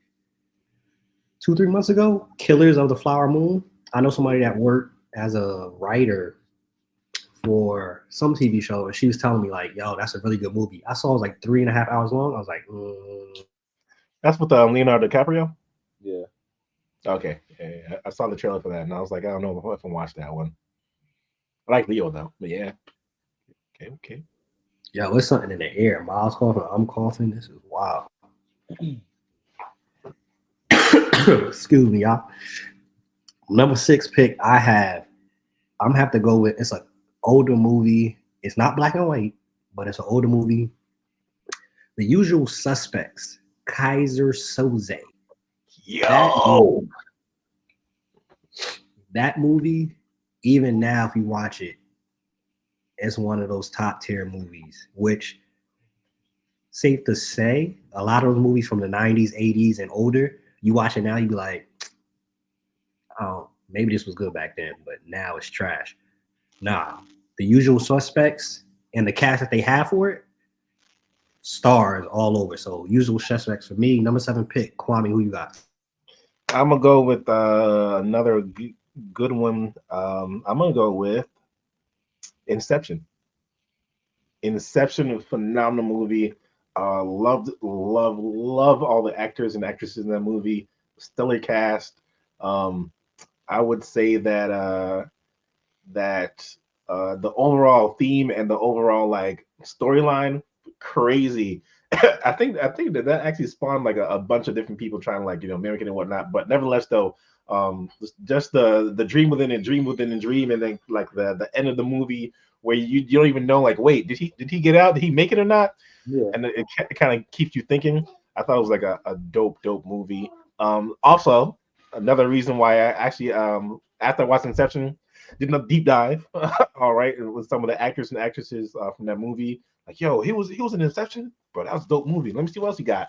2-3 months ago, Killers of the Flower Moon. I know somebody that worked as a writer for some TV show, and she was telling me like, yo, that's a really good movie. I saw it was like 3.5 hours long. I was like, That's with Leonardo DiCaprio? Yeah. Okay. Yeah, I saw the trailer for that, and I was like, I don't know if I watched that one. I like Leo, though. But yeah. Okay. Yo, it's something in the air. Miles coughing, I'm coughing. This is wild. Excuse me, y'all. Number 6 pick I'm have to go with, it's an older movie. It's not black and white. but it's an older movie. The Usual Suspects, Kaiser Soze. Yo, That movie, even now, if you watch it, it's one of those top tier movies, which safe to say, a lot of those movies from the 90s, 80s, and older, you watch it now, you be like, oh, maybe this was good back then, but now it's trash. Nah, The Usual Suspects and the cast that they have for it, stars all over. So Usual Suspects for me, number 7 pick. Kwame, who you got? I'm gonna go with another good one. I'm gonna go with Inception. Inception, a phenomenal movie. Love all the actors and actresses in that movie. Stellar cast. Um, I would say that the overall theme and the overall like storyline, crazy. I think that actually spawned like a bunch of different people trying to like mimic it and whatnot. But nevertheless, though, just the dream within and dream within and dream, and then like the end of the movie where you don't even know like, wait, did he get out? Did he make it or not? Yeah. And it kind of keeps you thinking. I thought it was like a dope movie. Also, another reason why I actually after I watched Inception, did a deep dive. All right, with some of the actors and actresses from that movie. Like, yo, he was in Inception, bro. That was a dope movie. Let me see what else he got.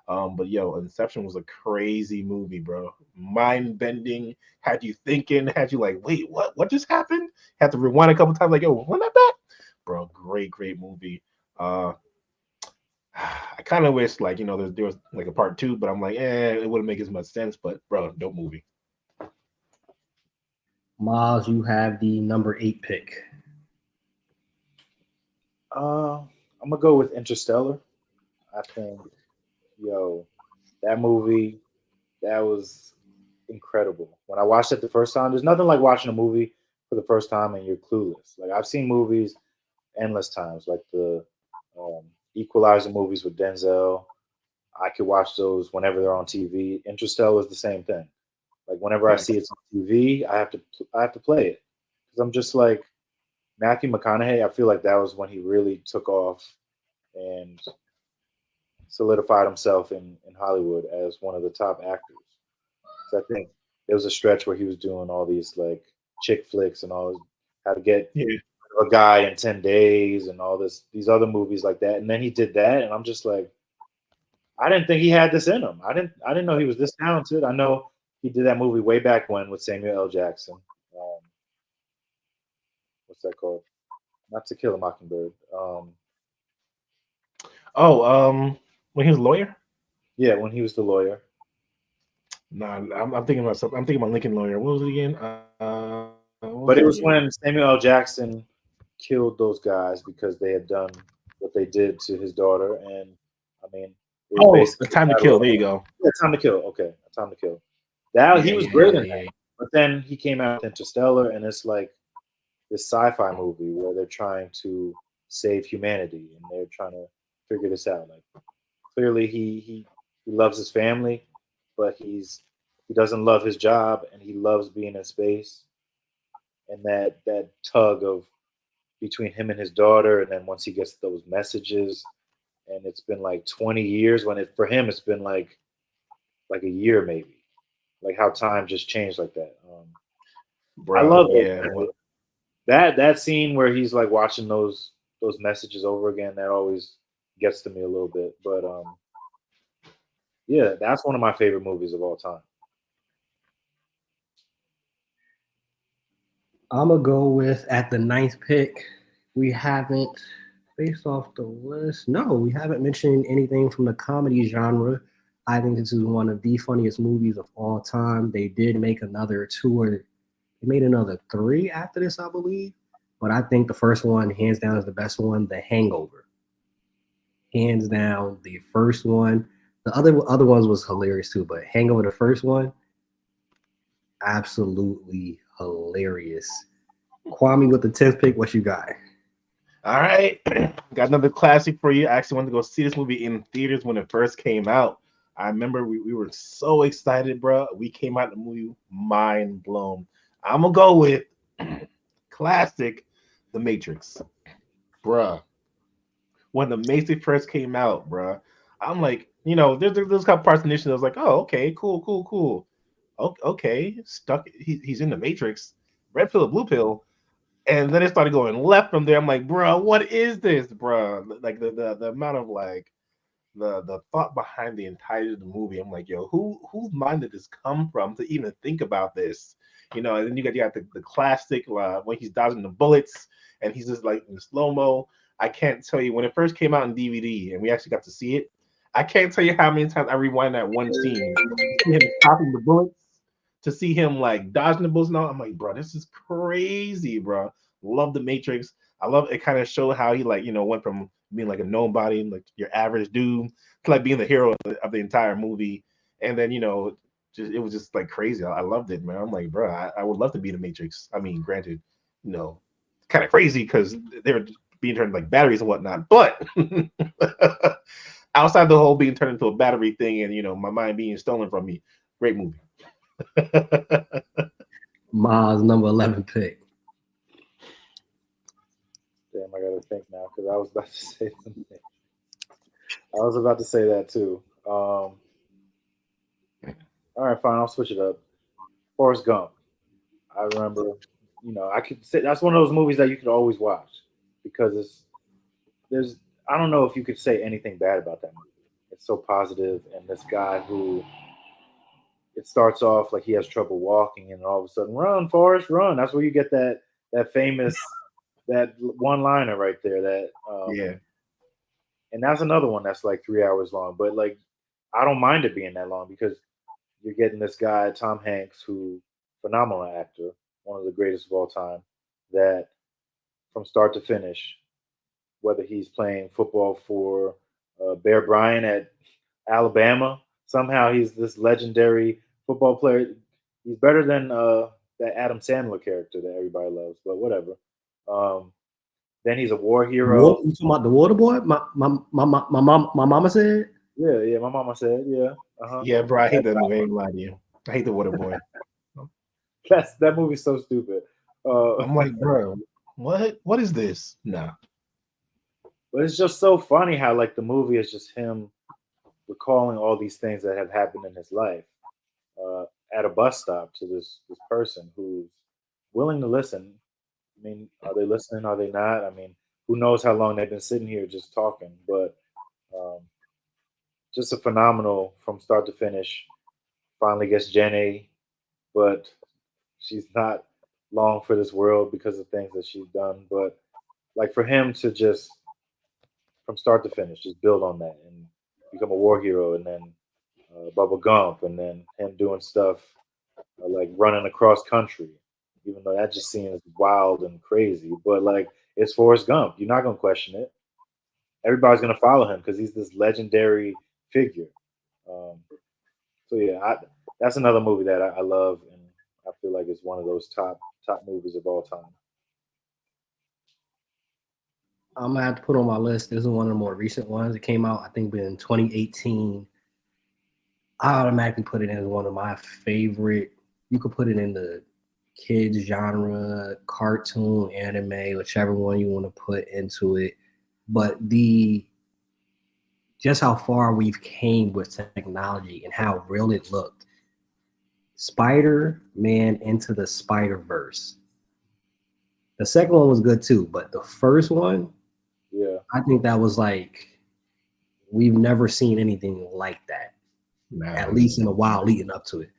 But yo, Inception was a crazy movie, bro. Mind bending, had you thinking, had you like, wait, what just happened? Had to rewind a couple times, like, yo, run that back, bro. Great movie. I kind of wish like there was like a part 2, but I'm like, it wouldn't make as much sense. But bro, dope movie. Miles, you have the number 8 pick. I'm gonna go with Interstellar. I think, yo, that movie, that was incredible. When I watched it the first time, there's nothing like watching a movie for the first time and you're clueless. Like I've seen movies endless times, like the um, Equalizer movies with Denzel. I could watch those whenever they're on TV. Interstellar is the same thing. Like whenever I see it on TV, I have to play it because I'm just like Matthew McConaughey. I feel like that was when he really took off and solidified himself in Hollywood as one of the top actors. So I think there was a stretch where he was doing all these like chick flicks and all this, how to get Yeah. a guy in 10 days and all these other movies like that. And then he did that and I'm just like, I didn't think he had this in him. I didn't know he was this talented. I know he did that movie way back when with Samuel L. Jackson. Um, what's that called? Not To Kill a Mockingbird. Oh, when he was a lawyer. Yeah, when he was the lawyer. Nah, I'm thinking about something. I'm thinking about Lincoln Lawyer. What was it again? What was But it it was again? when Samuel L. Jackson killed those guys because they had done what they did to his daughter. And I mean, it was Oh, basically The Time to Kill. There you go. Yeah, Time to Kill. Okay, Time to Kill. That he was great in that. Yeah. But then he came out with Interstellar, and it's like this sci-fi movie where they're trying to save humanity and they're trying to figure this out. Like clearly he loves his family, but he doesn't love his job and he loves being in space. And that tug of between him and his daughter, and then once he gets those messages, and it's been like 20 years when it for him it's been like a year maybe, like how time just changed like that. I Bro, love yeah. it. That scene where he's like watching those messages over again, that always gets to me a little bit. But yeah, that's one of my favorite movies of all time. I'm gonna go with at the 9th pick. We haven't, based off the list. No, we haven't mentioned anything from the comedy genre. I think this is one of the funniest movies of all time. They did make another 2 or they made another 3 after this, I believe. But I think the first one, hands down, is the best one. The Hangover, hands down, the first one. The other ones was hilarious too, but Hangover, the first one, absolutely hilarious. Kwame with the 10th pick. What you got? All right. Got another classic for you. I actually wanted to go see this movie in theaters when it first came out. I remember we were so excited, bro. We came out the movie mind blown. I'm gonna go with classic The Matrix. Bruh. when the Matrix first came out, bro. I'm like, you know, there's a couple parts initially. I was like, oh, okay, cool. Okay, stuck. He's in the Matrix. Red pill, blue pill, and then it started going left from there. I'm like, bro, what is this, bro? Like the amount of like the thought behind the entirety of the movie. I'm like, yo, whose mind did this come from to even think about this? You know, and then you got the classic when he's dodging the bullets and he's just like in slow mo. I can't tell you when it first came out in DVD and we actually got to see it. I can't tell you how many times I rewind that one scene to see him stopping the bullets, to see him like dodging the bullets. And all. I'm like, bro, this is crazy, bro. Love the Matrix. I love it. Kind of showed how he like went from being like a nobody, like your average dude, to like being the hero of the entire movie. And then just it was just like crazy. I loved it, man. I'm like, bro, I would love to be the Matrix. I mean, granted, kind of crazy because they're being turned like batteries and whatnot, but outside the whole being turned into a battery thing and my mind being stolen from me, great movie. Miles, number 11 pick. Damn, I gotta think now because I was about to say something. I was about to say that too. All right, fine. I'll switch it up. Forrest Gump. I remember, I could say that's one of those movies that you could always watch because there's I don't know if you could say anything bad about that movie. It's so positive, and this guy who it starts off like he has trouble walking, and all of a sudden, run, Forrest, run. That's where you get that famous that one liner right there. That Yeah. And that's another one that's like 3 hours long. But like, I don't mind it being that long because you're getting this guy Tom Hanks, who phenomenal actor, one of the greatest of all time. That from start to finish, whether he's playing football for Bear Bryant at Alabama, somehow he's this legendary football player. He's better than that Adam Sandler character that everybody loves, but whatever. Then he's a war hero. You talking about the Water Boy? My mama said. Yeah, my mama said, yeah. Uh-huh. Yeah, bro, I hate that movie. I ain't lying to you. I hate the Water Boy. That movie's so stupid. I'm like, bro, what is this? Nah. But it's just so funny how like the movie is just him recalling all these things that have happened in his life at a bus stop to this person who's willing to listen. I mean, are they listening? Are they not? I mean, who knows how long they've been sitting here just talking? But um, just a phenomenal from start to finish. Finally gets Jenny, but she's not long for this world because of things that she's done. But like for him to just from start to finish, just build on that and become a war hero, and then Bubba Gump, and then him doing stuff like running across country, even though that just seems wild and crazy. But like it's Forrest Gump, you're not gonna question it. Everybody's gonna follow him because he's this legendary figure. Um, so yeah, that's another movie that I love, and I feel like it's one of those top movies of all time. I'm gonna have to put on my list. This is one of the more recent ones. It came out, I think, in 2018. I automatically put it in as one of my favorite. You could put it in the kids genre, cartoon, anime, whichever one you want to put into it. But just how far we've came with technology and how real it looked. Spider-Man Into the Spider-Verse. The second one was good too, but the first one, Yeah, I think that was like we've never seen anything like that. Nah. At least in a while leading up to it.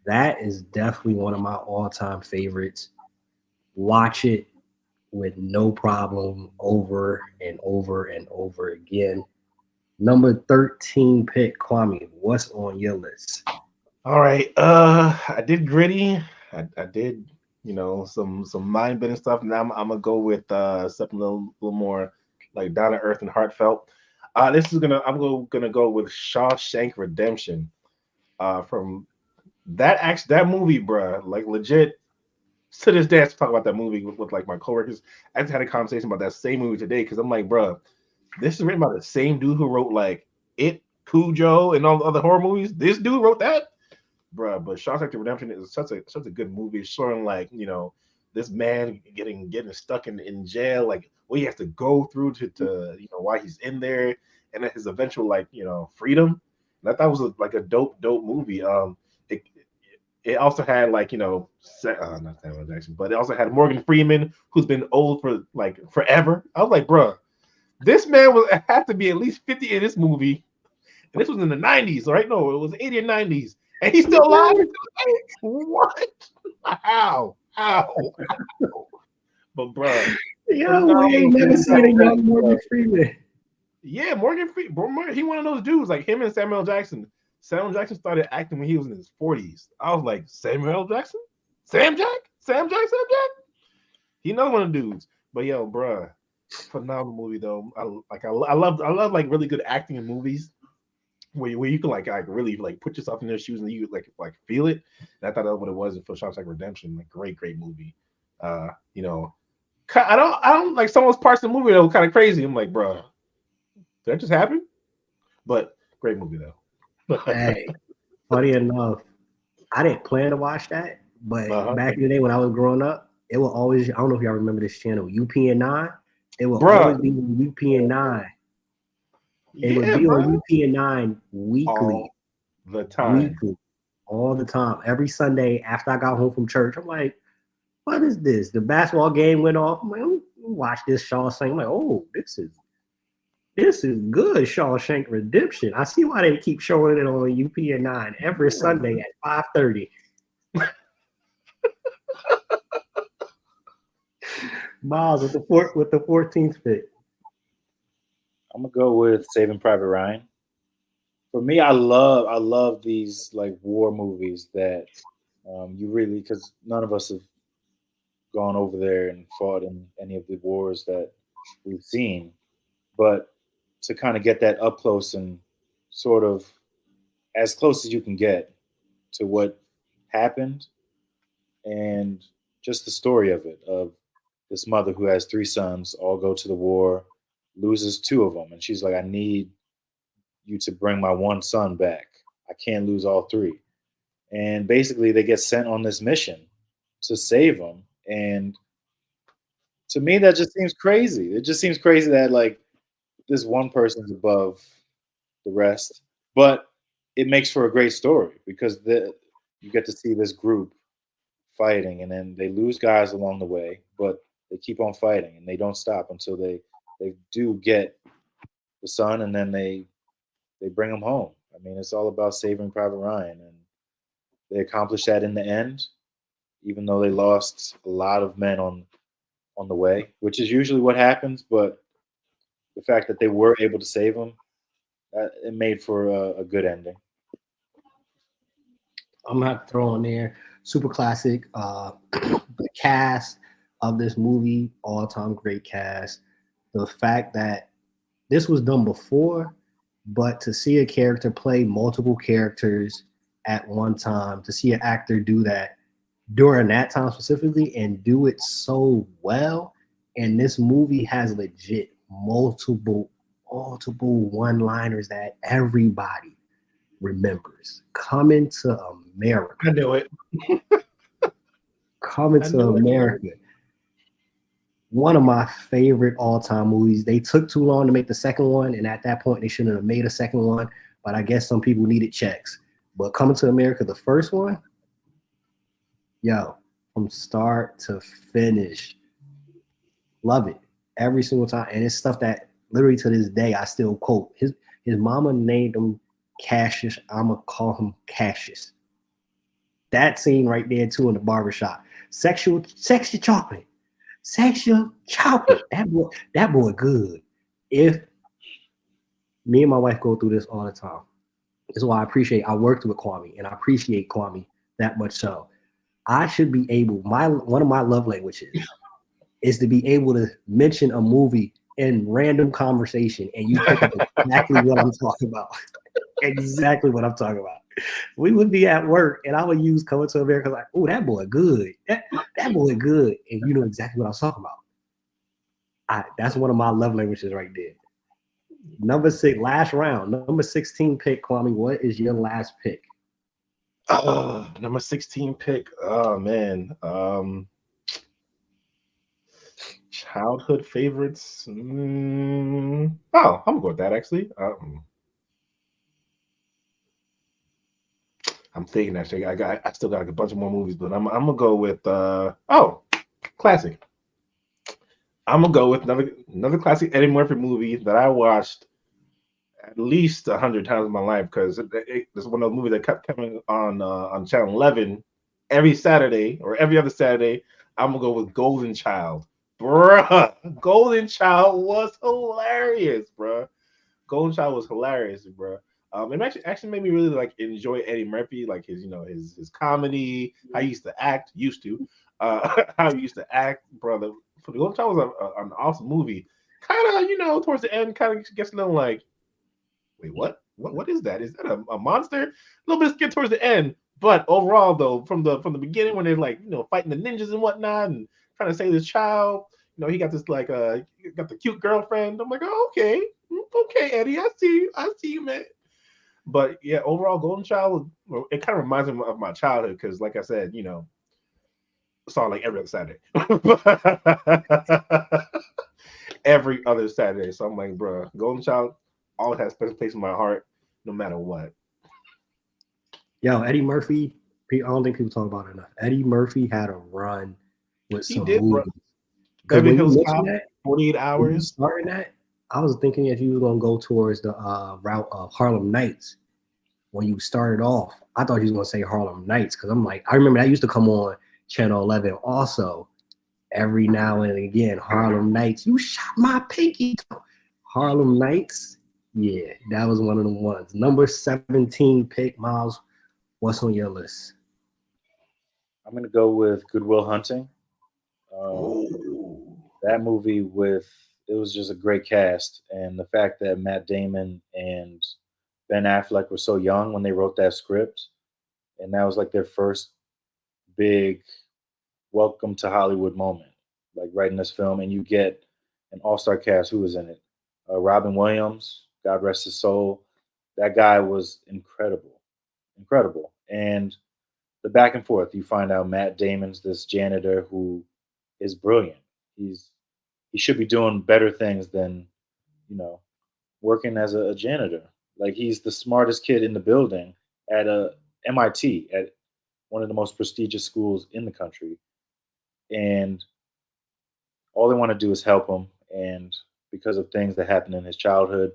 That is definitely one of my all-time favorites. Watch it with no problem over and over and over again. Number 13 pick, Kwame. What's on your list? All right. I did Gritty. I did, some mind bending stuff. Now I'm gonna go with something a little more like down to earth and heartfelt. I'm gonna go with Shawshank Redemption. From that movie, bruh. Like legit. To this day, I still talk about that movie with like my coworkers. I just had a conversation about that same movie today because I'm like, bruh, this is written by the same dude who wrote like It, Cujo, and all the other horror movies. This dude wrote that, bruh. But Shawshank Redemption is such a good movie, showing like this man getting stuck in jail, like what he has to go through to why he's in there, and then his eventual freedom. And I thought it was like a dope movie. It it also had not Samuel Jackson, but it also had Morgan Freeman, who's been old for like forever. I was like, bruh, this man had to be at least 50 in this movie. And this was in the 90s, right? No, it was 80 or 90s. And he's still alive? What? How? But bruh. Yo, we ain't never seen a young Morgan Freeman. Yeah, Morgan Freeman, he one of those dudes, like him and Samuel Jackson. Samuel Jackson started acting when he was in his 40s. I was like, Samuel Jackson? Sam Jack? He another one of the dudes. But yo, bruh, phenomenal movie though. I love like really good acting in movies where you can like really like put yourself in their shoes and you like feel it. And I thought that's what it was for Shawshank Redemption. Like great movie. I don't like some of those parts of the movie that were kind of crazy. I'm like, bro, did that just happen? But great movie though. Hey, funny enough, I didn't plan to watch that, but back in the day when I was growing up, it will always, I don't know if y'all remember this channel, UPN9. It will always be on UPN9. It would be on UPN9 weekly. All the time. Every Sunday after I got home from church, I'm like, what is this? The basketball game went off. I'm like, let me watch this Shawshank. I'm like, oh, this is good, Shawshank Redemption. I see why they keep showing it on UPN9 every Sunday at 5:30. Miles with the 14th pick. I'm gonna go with Saving Private Ryan. For me, I love these like war movies that you really, because none of us have gone over there and fought in any of the wars that we've seen, but to kind of get that up close and sort of as close as you can get to what happened, and just the story of it, of this mother who has 3 sons, all go to the war, loses 2 of them, and she's like, I need you to bring my one son back. I can't lose all 3. And basically they get sent on this mission to save them. And to me, that just seems crazy. It just seems crazy that like this one person's above the rest, but it makes for a great story because you get to see this group fighting, and then they lose guys along the way, but they keep on fighting and they don't stop until they do get the son, and then they bring him home. I mean, it's all about saving Private Ryan, and they accomplished that in the end, even though they lost a lot of men on the way, which is usually what happens. But the fact that they were able to save him, it made for a good ending. I'm gonna have to throw in there super classic. The cast of this movie, all-time great cast. The fact that this was done before, but to see a character play multiple characters at one time, to see an actor do that during that time specifically and do it so well. And this movie has legit multiple one-liners that everybody remembers. Coming to America. I knew it. Coming to America. One of my favorite all-time movies. They took too long to make the second one, and at that point, they shouldn't have made a second one. But I guess some people needed checks. But Coming to America, the first one, yo, from start to finish, love it every single time. And it's stuff that literally to this day I still quote. His mama named him Cassius. I'ma call him Cassius. That scene right there too in the barbershop. Sexual chocolate. Sexual chocolate. That boy good. If me and my wife go through this all the time. This is why I worked with Quame, and I appreciate Quame that much so. I should be able, one of my love languages is to be able to mention a movie in random conversation and you pick up exactly what I'm talking about. Exactly what I'm talking about. We would be at work and I would use Coming to America like, oh, that boy good. That boy good. And you know exactly what I was talking about. That's one of my love languages right there. Number 6, last round. Number 16 pick, Kwame. What is your last pick? Number 16 pick. Oh man. childhood favorites. Oh, I'm gonna go with that actually. I'm thinking actually. I still got like a bunch of more movies, but I'm gonna go with classic. I'm gonna go with another classic Eddie Murphy movie that I watched at least 100 times in my life because it's one of those movies that kept coming on Channel 11 every Saturday or every other Saturday. I'm gonna go with Golden Child, bruh. Golden Child was hilarious, bruh. Golden Child was hilarious, bruh. It actually made me really like enjoy Eddie Murphy, like his comedy, how he used to act, how he used to act, brother. For the Golden Child was an awesome movie. Kind of, towards the end, kind of gets a little like, wait, what? What is that? Is that a monster? A little bit scared towards the end, but overall, though, from the beginning when they're like, fighting the ninjas and whatnot, and trying to save this child, he got this like he got the cute girlfriend. I'm like, oh, okay, okay, Eddie, I see you, man. But yeah, overall, Golden Child, it kind of reminds me of my childhood because, like I said, saw it like every other Saturday. Every other Saturday. So I'm like, bro, Golden Child always has a special place in my heart, no matter what. Yo, Eddie Murphy, I don't think people talk about it enough. Eddie Murphy had a run with some movies. Beverly Hills Cop, that, 48 Hours. Starting that, I was thinking if you were going to go towards the route of Harlem Nights, when you started off, I thought you was going to say Harlem Nights because I'm like, I remember that used to come on Channel 11 also. Every now and again, Harlem Nights. You shot my pinky. Harlem Nights. Yeah, that was one of the ones. Number 17 pick, Miles. What's on your list? I'm going to go with Good Will Hunting. That movie it was just a great cast. And the fact that Matt Damon and Ben Affleck were so young when they wrote that script. And that was like their first big welcome to Hollywood moment, like writing this film. And you get an all-star cast. Who was in it? Robin Williams, God rest his soul. That guy was incredible. And the back and forth, you find out Matt Damon's this janitor who is brilliant. He should be doing better things than, working as a janitor. Like he's the smartest kid in the building at MIT, at one of the most prestigious schools in the country. And all they want to do is help him. And because of things that happened in his childhood,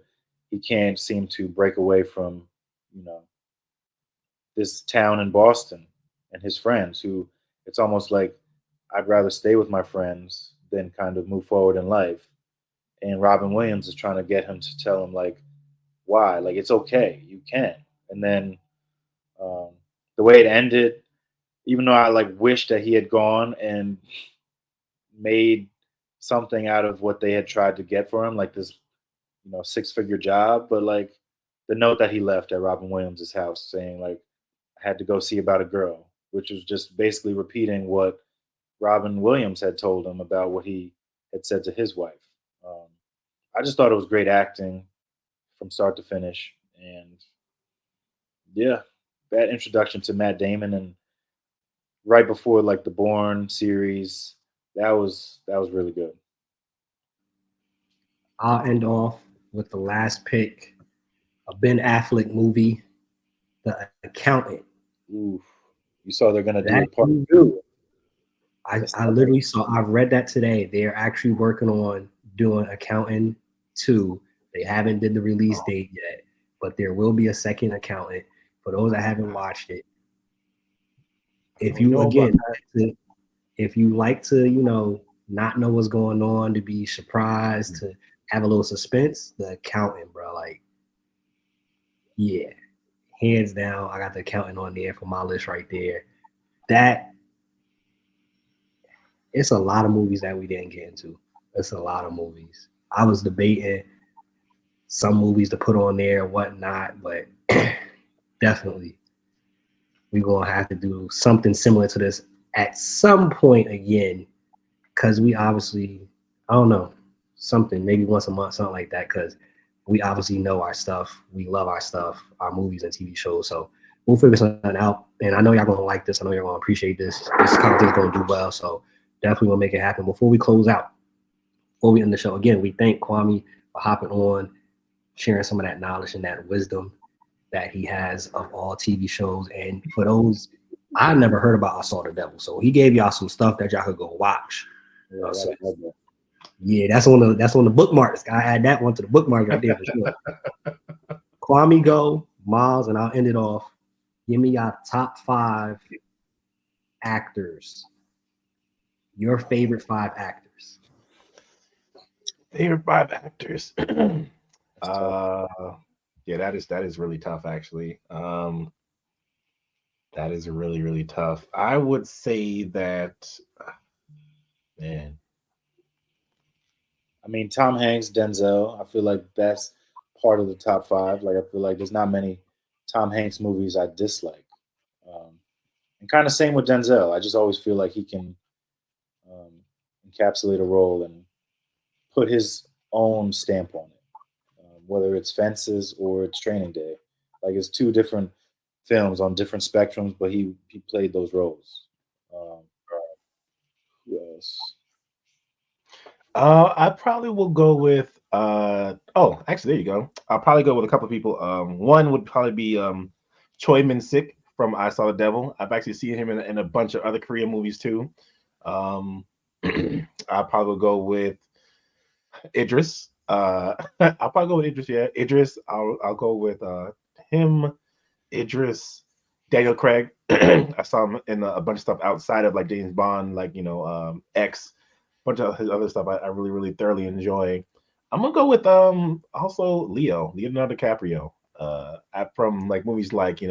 he can't seem to break away from, this town in Boston and his friends who it's almost like I'd rather stay with my friends than kind of move forward in life. And Robin Williams is trying to get him to tell him like, why? Like, it's okay. You can. And then the way it ended, even though I like wish that he had gone and made something out of what they had tried to get for him, like this, 6-figure job, but like the note that he left at Robin Williams' house saying like, I had to go see about a girl, which was just basically repeating what Robin Williams had told him about what he had said to his wife. I just thought it was great acting from start to finish. And yeah, that introduction to Matt Damon and right before like the Bourne series, that was really good. I'll end off with the last pick, a Ben Affleck movie, The Accountant. Oof. You saw they're gonna do part 2. I literally saw. I read that today. They're actually working on doing Accountant 2. They haven't did the release date yet, but there will be a second Accountant. For those that haven't watched it, if you like to not know what's going on, to be surprised, to have a little suspense, The Accountant, bro. Like, yeah, hands down, I got The Accountant on there for my list right there. It's a lot of movies that we didn't get into. It's a lot of movies. I was debating some movies to put on there and whatnot, but definitely we're going to have to do something similar to this at some point again, because we obviously, I don't know, something, maybe once a month, something like that, because we obviously know our stuff. We love our stuff, our movies and TV shows. So we'll figure something out. And I know y'all going to like this. I know y'all going to appreciate this. This content's going to do well. So definitely going to make it happen. Before we close out, before we end the show, again, we thank Kwame for hopping on, sharing some of that knowledge and that wisdom that he has of all TV shows. And for those, I never heard about I Saw the Devil, so he gave y'all some stuff that y'all could go watch. Yeah, So, I love that. yeah, that's on the bookmarks. I add that one to the bookmark right there for sure. Kwame, go, Miles, and I'll end it off. Give me your top 5 actors. Your favorite 5 actors. Favorite 5 actors. That's tough. Yeah, that is really tough actually. That is really, really tough. I would say that, man. I mean, Tom Hanks, Denzel. I feel like that's part of the top 5. Like, I feel like there's not many Tom Hanks movies I dislike. And kind of same with Denzel. I just always feel like he can um, encapsulate a role and put his own stamp on it, whether it's Fences or it's Training Day. Like, it's 2 different films on different spectrums, but he played those roles. Um, who else? I probably will go with oh, actually there you go. I'll probably go with a couple of people. One would probably be Choi Min-sik from I Saw the Devil. I've actually seen him in a bunch of other Korean movies too. I'll probably go with Idris. I'll probably go with Idris, yeah. Idris. I'll go with him, Idris, Daniel Craig. I saw him in a bunch of stuff outside of like James Bond, like X, bunch of his other stuff I really, really thoroughly enjoy. I'm gonna go with also Leonardo DiCaprio. From like movies like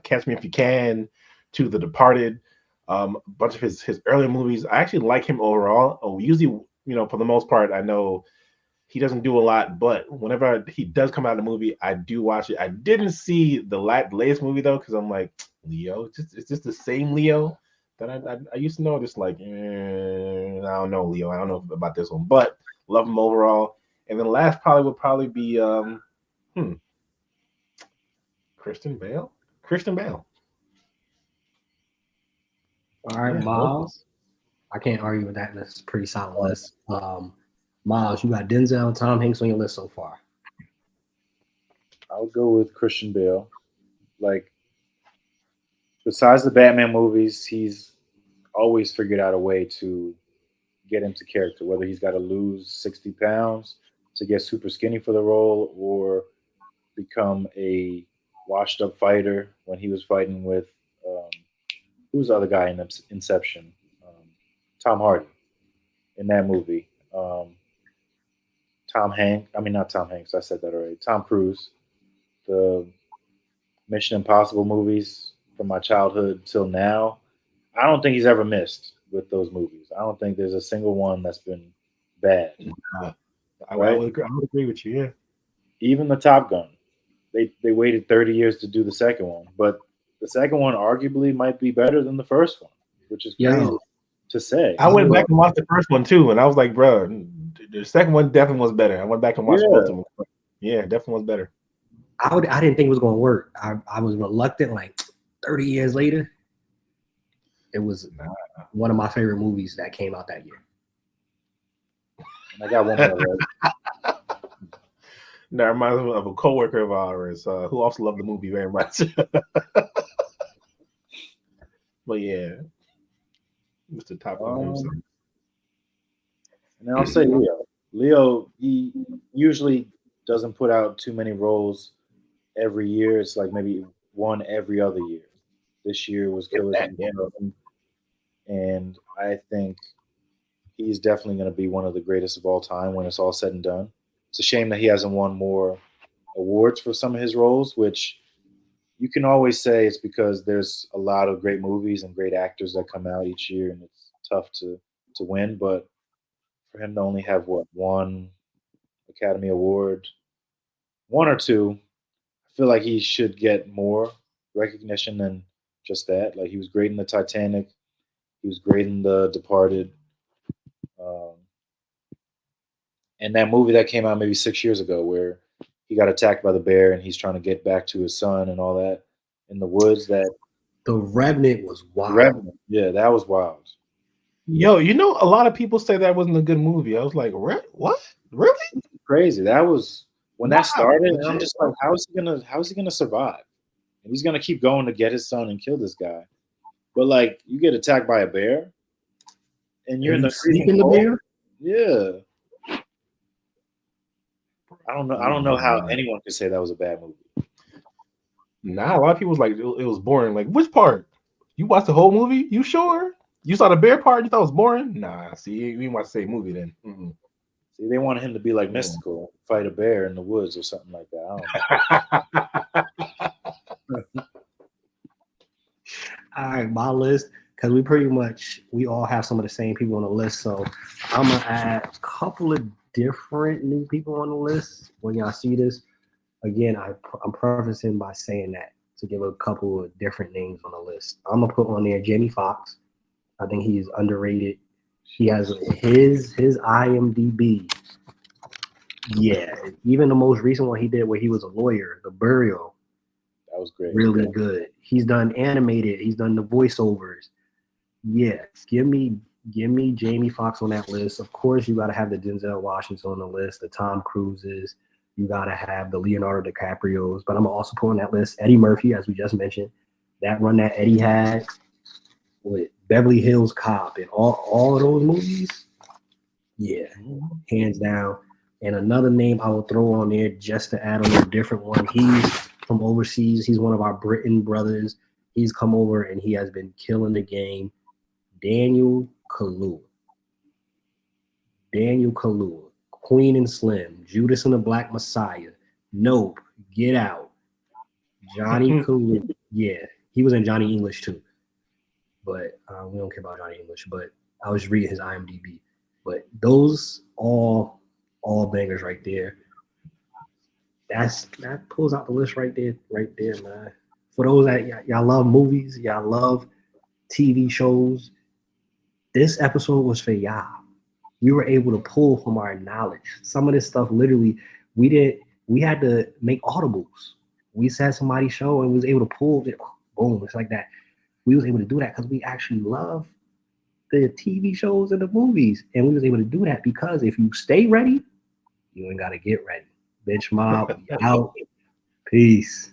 Catch Me If You Can to The Departed, a bunch of his earlier movies. I actually like him overall. Usually, for the most part, I know he doesn't do a lot, but whenever he does come out in a movie, I do watch it. I didn't see the latest movie though, because I'm like, Leo, it's just the same Leo that I used to know. Just like, I don't know, Leo. I don't know about this one, but love him overall. And then last would probably be Christian Bale. Christian Bale. All right, Yeah. Miles. I can't argue with that. That's a pretty solid list. Miles, you got Denzel and Tom Hanks on your list so far. I'll go with Christian Bale. Like, besides the Batman movies, he's always figured out a way to get into character, whether he's got to lose 60 pounds to get super skinny for the role or become a washed up fighter when he was fighting with, who was the other guy in Inception? Tom Hardy in that movie. Not Tom Hanks, I said that already. Tom Cruise. The Mission Impossible movies from my childhood till now, I don't think he's ever missed with those movies. I don't think there's a single one that's been bad. I Right? would agree with you. Yeah. Even the Top Gun, they waited 30 years to do the second one, but the second one arguably might be better than the first one, which is crazy to say. I went back and watched the first one too, and I was like, bro, the second one definitely was better. I went back and watched both of them. Yeah, definitely was better. I didn't think it was going to work. I was reluctant. Like 30 years later, it was one of my favorite movies that came out that year. And I got one more. Right? That reminds me of a coworker of ours who also loved the movie very much. But yeah, Mr. Top Gun himself. And then I'll say Leo. Leo, he usually doesn't put out too many roles every year. It's like maybe one every other year. This year was Killers of the Flower Moon, and I think he's definitely going to be one of the greatest of all time when it's all said and done. It's a shame that he hasn't won more awards for some of his roles, which you can always say it's because there's a lot of great movies and great actors that come out each year, and it's tough to win. But for him to only have one Academy Award, one or two, I feel like he should get more recognition than just that. Like, he was great in the Titanic, he was great in The Departed, and that movie that came out maybe 6 years ago where he got attacked by the bear and he's trying to get back to his son and all that in the woods. That The Revenant was wild. Revenant, yeah, that was wild. Yo, you know, a lot of people say that wasn't a good movie. I was like, what? Really? Crazy. That was when that Wow, started, and I'm legit. just like, how is he gonna survive? And he's gonna keep going to get his son and kill this guy. But like, you get attacked by a bear, and you're And in you the sleep freezing in the cold. beer? Yeah. I don't know. I don't know how anyone could say that was a bad movie. Nah, a lot of people was like, it was boring. Like, which part? You watched the whole movie? You sure? You saw the bear part? You thought it was boring? Nah, see, you didn't watch the same movie then. See, they wanted him to be like Mm. mystical, fight a bear in the woods or something like that. I don't know. All right, my list, because we all have some of the same people on the list. So I'm gonna add a couple of different new people on the list. When y'all see this, again, I'm prefacing by saying that to give a couple of different names on the list. I'm gonna put on there Jamie Foxx. I think he's underrated. He has his IMDb. Yeah, even the most recent one he did where he was a lawyer, The Burial, That was great. really good. He's done animated. He's done the voiceovers. Yeah, give me Jamie Foxx on that list. Of course, you got to have the Denzel Washington on the list, the Tom Cruises. You got to have the Leonardo DiCaprios. But I'm gonna also put on that list Eddie Murphy, as we just mentioned. That run that Eddie had with Beverly Hills Cop and all of those movies. Yeah, hands down. And another name I will throw on there just to add on a different one. He's from overseas. He's one of our Britain brothers. He's come over and he has been killing the game. Daniel Kaluuya. Daniel Kaluuya. Queen and Slim. Judas and the Black Messiah. Nope. Get Out. Johnny Kaluuya. Yeah, he was in Johnny English too. But we don't care about Johnny English. But I was reading his IMDb. But those all bangers right there. That pulls out the list right there, man. For those that y'all love movies, y'all love TV shows, this episode was for y'all. We were able to pull from our knowledge. Some of this stuff literally we had to make audibles. We said somebody's show and we was able to pull it, boom, it's like that. We was able to do that because we actually love the TV shows and the movies. And we was able to do that because if you stay ready, you ain't gotta get ready. Bench Mob, we out. Peace.